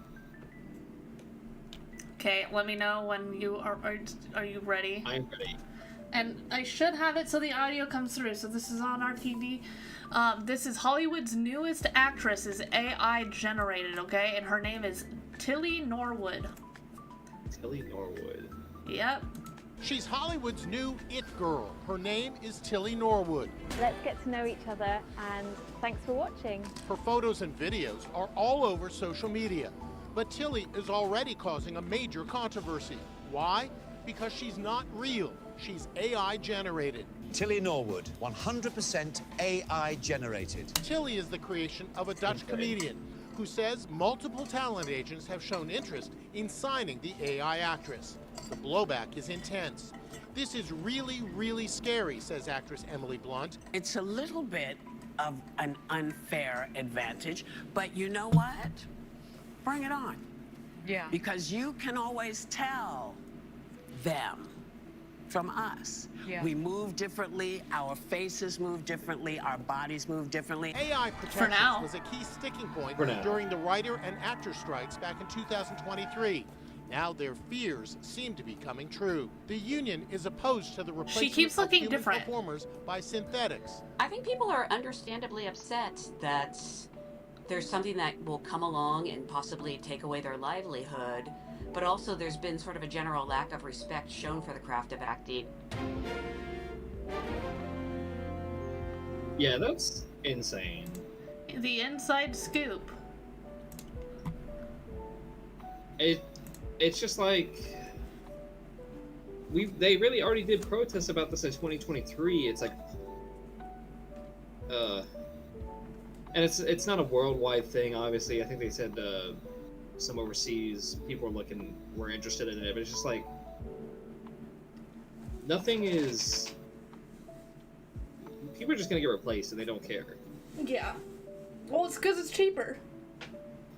Okay, let me know when you are you ready? I'm ready. And I should have it so the audio comes through. So this is on our TV. This is Hollywood's newest actress is AI generated, okay? And her name is Tilly Norwood. Tilly Norwood. Yep. She's Hollywood's new it girl. Her name is Tilly Norwood. Let's get to know each other, and thanks for watching. Her photos and videos are all over social media. But Tilly is already causing a major controversy. Why? Because she's not real. She's AI generated. Tilly Norwood, 100% AI generated. Tilly is the creation of a Dutch comedian who says multiple talent agents have shown interest in signing the AI actress. The blowback is intense. This is really, really scary, says actress Emily Blunt. It's a little bit of an unfair advantage, but you know what? Bring it on. Yeah. Because you can always tell them from us. Yeah. We move differently, our faces move differently, our bodies move differently. AI protections now. was a key sticking point For now. during the writer and actor strikes back in 2023. Now their fears seem to be coming true. The union is opposed to the replacement keeps of looking human different. performers by synthetics. I think people are understandably upset that there's something that will come along and possibly take away their livelihood, but also there's been sort of a general lack of respect shown for the craft of acting. Yeah, that's insane. The inside scoop. It's just like they really already did protests about this in 2023. It's like and it's not a worldwide thing, obviously. I think they said some overseas people were interested in it, but it's just like nothing is. People are just gonna get replaced and they don't care. Yeah. Well, it's because it's cheaper.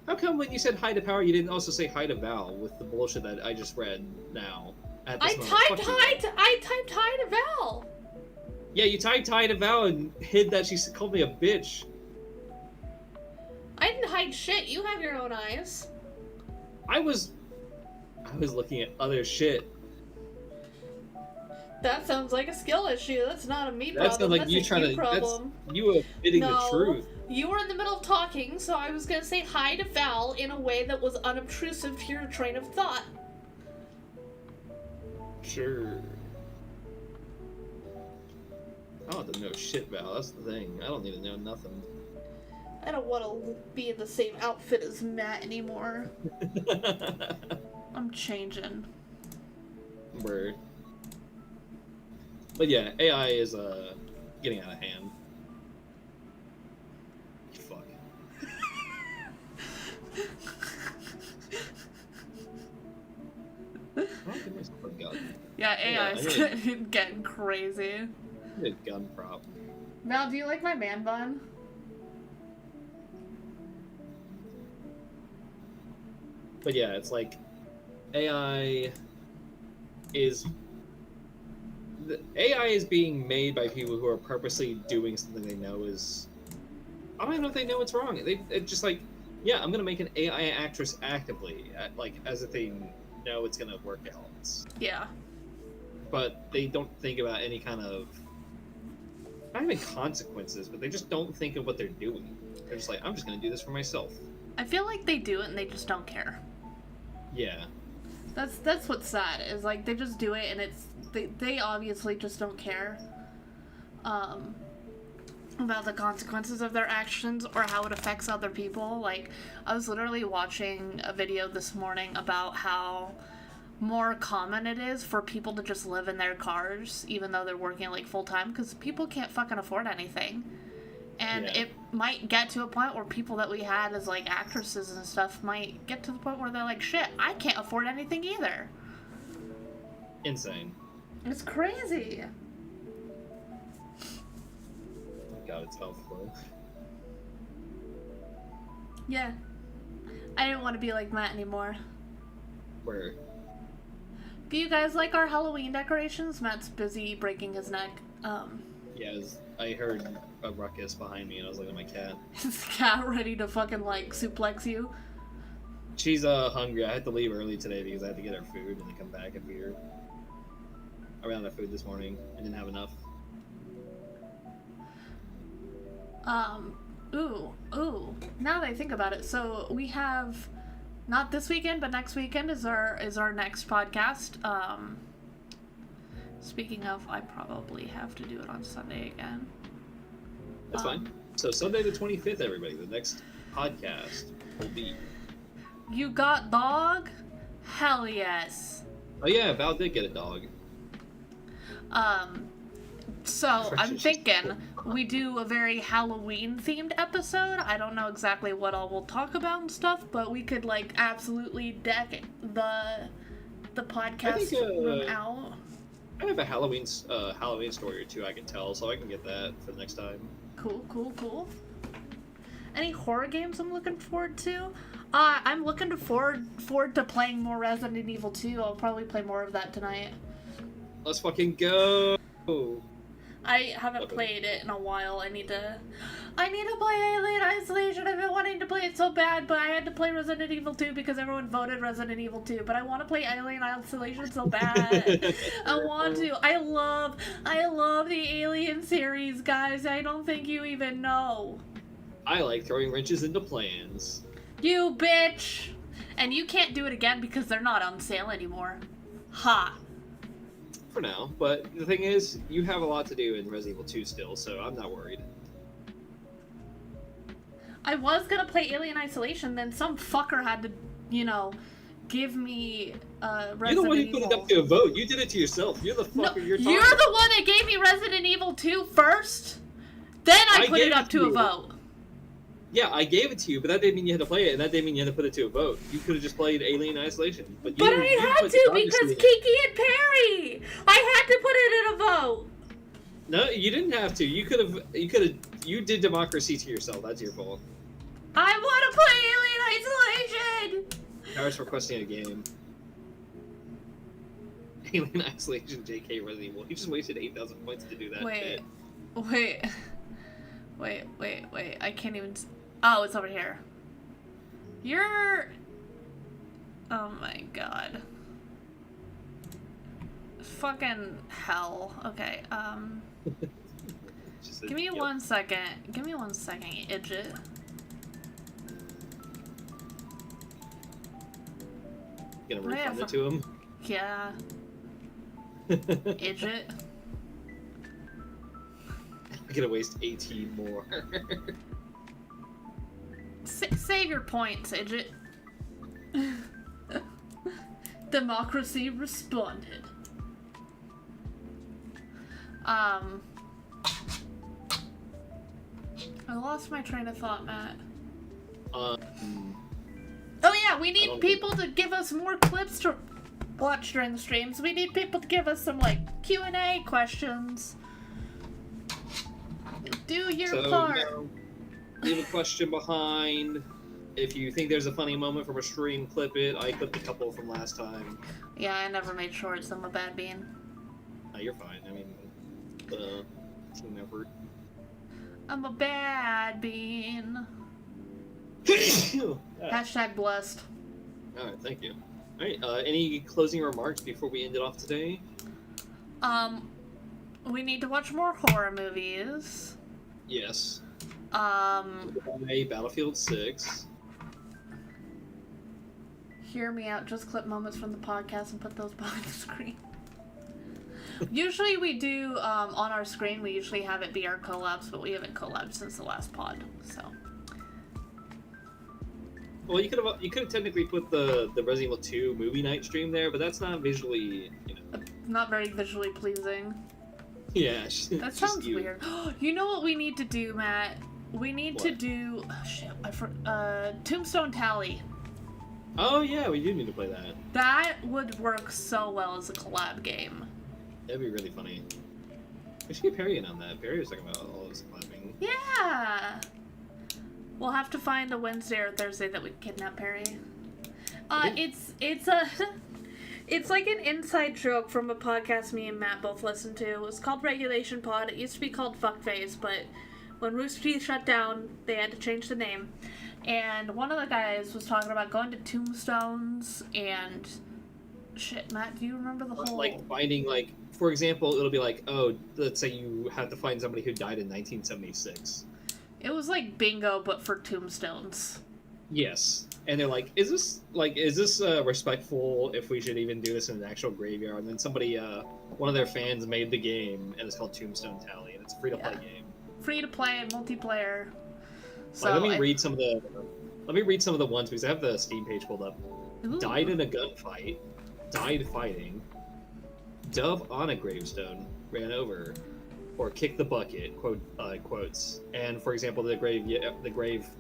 How come when you said hi to Power, you didn't also say hi to Val with the bullshit that I just read now? At this moment? Fuck you. I typed hi to Val. Yeah, you typed hi to Val and hid that she called me a bitch. I didn't hide shit. You have your own eyes. I was looking at other shit. That sounds like a skill issue. That's not a me That problem. sounds like That's you a trying you to. problem. That's you admitting the truth. You were in the middle of talking, so I was gonna say hi to Val in a way that was unobtrusive to your train of thought. Sure. I don't have to know shit, Val. That's the thing. I don't need to know nothing. I don't want to be in the same outfit as Matt anymore. I'm changing. Word. But yeah, AI is getting out of hand. Fuck. I'll give myself a gun. Yeah, AI's Yeah, getting crazy. I need a gun prop. Val, do you like my man bun? But yeah, it's like AI is being made by people who are purposely doing something they know is. I don't even know if they know it's wrong. It's just like, yeah, I'm gonna make an AI actress actively, as if they know it's gonna work out. Yeah. But they don't think about any kind of, not even consequences, but they just don't think of what they're doing. They're just like, I'm just gonna do this for myself. I feel like they do it and they just don't care. Yeah. That's what's sad, is like they just do it and they obviously just don't care about the consequences of their actions or how it affects other people. Like, I was literally watching a video this morning about how more common it is for people to just live in their cars even though they're working like full time, because people can't fucking afford anything. And Yeah. it might get to a point where people that we had as like actresses and stuff might get to the point where they're like, shit, I can't afford anything either. Insane. It's crazy. God, it's helpful. Yeah. I didn't want to be like Matt anymore. Where? Do you guys like our Halloween decorations? Matt's busy breaking his neck. Yeah, I heard a ruckus behind me and I was looking at my cat. His cat ready to fucking like suplex you. She's hungry. I had to leave early today because I had to get her food and then come back and feed her. I ran out of food this morning. I didn't have enough. Ooh. Now that I think about it, so we have, not this weekend, but next weekend is our next podcast. Speaking of, I probably have to do it on Sunday again. That's fine. So Sunday the 25th, everybody, the next podcast will be. You got dog? Hell yes. Oh yeah, Val did get a dog. So I'm thinking we do a very Halloween themed episode. I don't know exactly what all we'll talk about and stuff, but we could like absolutely deck the podcast room out. I have a Halloween story or two I can tell, so I can get that for the next time. Cool. Any horror games I'm looking forward to? I'm looking forward to playing more Resident Evil 2. I'll probably play more of that tonight. Let's fucking go. I haven't played it in a while. I need to play Alien Isolation. I've been wanting to play it so bad, but I had to play Resident Evil 2 because everyone voted Resident Evil 2. But I want to play Alien Isolation so bad. I want to. I love the Alien series, guys. I don't think you even know. I like throwing wrenches into plans. You bitch! And you can't do it again because they're not on sale anymore. Ha! For now, but the thing is, you have a lot to do in Resident Evil 2 still, so I'm not worried. I was gonna play Alien Isolation, then some fucker had to, give me Resident Evil. You're the one who put it up to a vote. You did it to yourself. You're the fucker. No, you're the one that gave me Resident Evil 2 first. Then I put it up to a vote. Yeah, I gave it to you, but that didn't mean you had to play it, and that didn't mean you had to put it to a vote. You could have just played Alien Isolation. But I had to because Kiki and Perry! I had to put it in a vote! No, you didn't have to. You did democracy to yourself. That's your fault. I want to play Alien Isolation! I was requesting a game. Alien Isolation JK Resident Evil. You just wasted 8,000 points to do that. Wait. I can't even... Oh, it's over here. Oh my god. Fucking hell. Okay, Give me 1 second. Give me 1 second, you idiot. You gonna refund it to him? Yeah. Idiot. I'm gonna waste 18 more. Save your points, idiot. Democracy responded. I lost my train of thought, Matt. Oh yeah, we need people to give us more clips to watch during the streams. We need people to give us some, Q&A questions. Do your part. Leave a question behind. If you think there's a funny moment from a stream, clip it. I clipped a couple from last time. Yeah, I never made shorts. I'm a bad bean. No, you're fine. I mean, team effort. I'm a bad bean. Hashtag blessed. Alright, thank you. Alright, any closing remarks before we end it off today? We need to watch more horror movies. Yes. Battlefield 6. Hear me out. Just clip moments from the podcast and put those behind the screen. Usually we do, on our screen, we usually have it be our collabs, but we haven't collabed since the last pod, so. Well, you could have technically put the Resident Evil 2 movie night stream there, but that's not visually, Not very visually pleasing. Yeah. That sounds weird. You know what we need to do, Matt? We need to do... Oh, shit. Tombstone Tally. Oh, yeah, we do need to play that. That would work so well as a collab game. That'd be really funny. We should get Perry in on that. Perry was talking about all this collabing. Yeah! We'll have to find a Wednesday or Thursday that we can kidnap Perry. It's like an inside joke from a podcast me and Matt both listen to. It's called Regulation Pod. It used to be called Fuckface, but when Rooster Teeth shut down, they had to change the name. And one of the guys was talking about going to tombstones and... Shit, Matt, do you remember the whole... Finding, for example, it'll be let's say you have to find somebody who died in 1976. It was like bingo, but for tombstones. Yes. And they're like, is this respectful if we should even do this in an actual graveyard? And then somebody, one of their fans made the game, and it's called Tombstone Tally, and it's a free-to-play game. Free to play and multiplayer. So let me read some of the ones, because I have the Steam page pulled up. Ooh. Died in a gunfight. Died fighting. Dove on a gravestone. Ran over. Or kick the bucket, quotes. And for example, the grave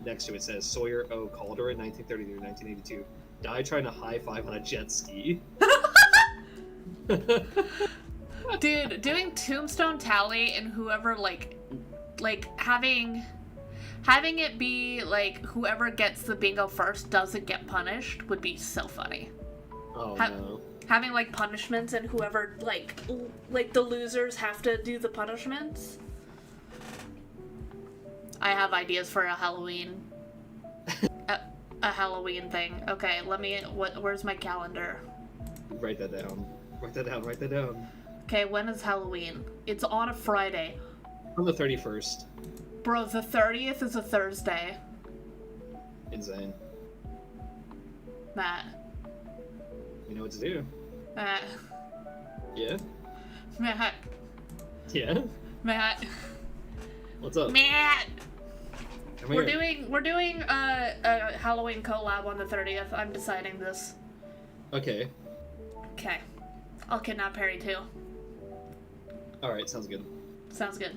next to it says Sawyer O. Calderon, 1933-1982, died trying to high five on a jet ski. Dude, doing Tombstone Tally and whoever having it be whoever gets the bingo first doesn't get punished would be so funny. Oh no. having like punishments and whoever like the losers have to do the punishments. I have ideas for a Halloween a Halloween thing. Okay, let me where's my calendar? Write that down. Write that down. Write that down. Okay, when is Halloween? It's on a Friday. On the 31st. Bro, the 30th is a Thursday. Insane. Matt. You know what to do. Matt. Yeah? Matt. Yeah? Matt. What's up? Matt. Come We're here. doing a Halloween collab on the 30th. I'm deciding this. Okay. Okay. I'll kidnap Harry too. Alright, sounds good. Sounds good.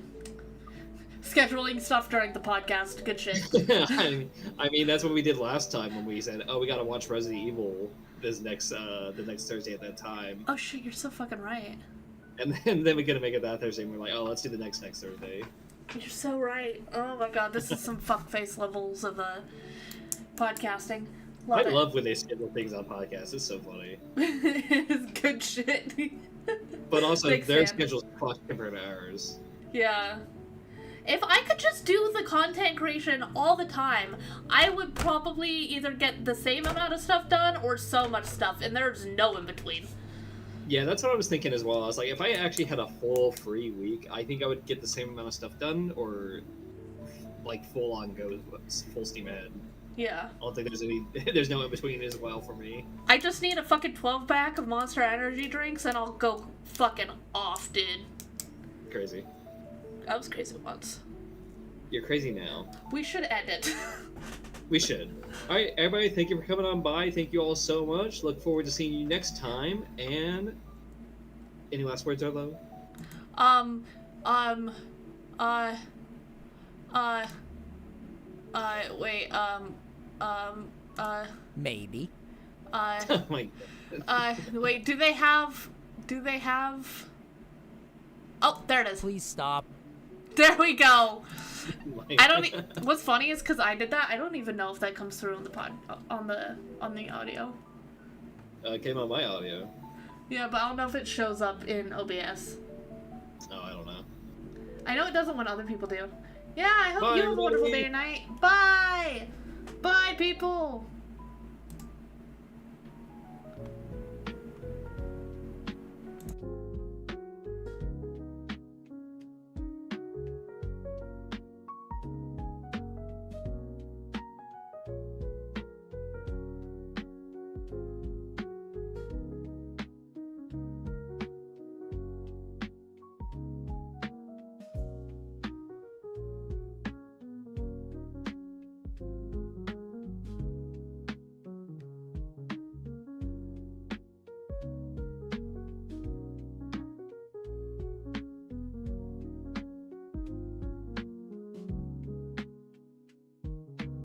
Scheduling stuff during the podcast. Good shit. I mean, that's what we did last time when we said, oh, we gotta watch Resident Evil the next Thursday at that time. Oh shit, you're so fucking right. And then we couldn't make it that Thursday, and we're like, oh, let's do the next Thursday. You're so right. Oh my god, this is some fuckface levels of podcasting. I love when they schedule things on podcasts. It's so funny. It's good shit. But also, Big their fan. schedule's fucked compared to ours. Yeah. If I could just do the content creation all the time, I would probably either get the same amount of stuff done or so much stuff, and there's no in between. Yeah, that's what I was thinking as well. I was like, if I actually had a full free week, I think I would get the same amount of stuff done, or like full on go, full steam ahead. Yeah. I don't think there's no in between as well for me. I just need a fucking 12-pack of Monster Energy drinks, and I'll go fucking off, dude. Crazy. I was crazy once. You're crazy now. We should end it. We should. Alright, everybody, thank you for coming on by. Thank you all so much. Look forward to seeing you next time. And any last words, Arlo? Maybe. Oh my god. Wait, do they have... Oh, there it is. Please stop. There we go. My I don't. God. What's funny is because I did that. I don't even know if that comes through on the on the audio. It came on my audio. Yeah, but I don't know if it shows up in OBS. Oh, I don't know. I know it doesn't when other people do. Yeah, I hope Bye, you have a wonderful everybody. day and night. Bye. Bye, people.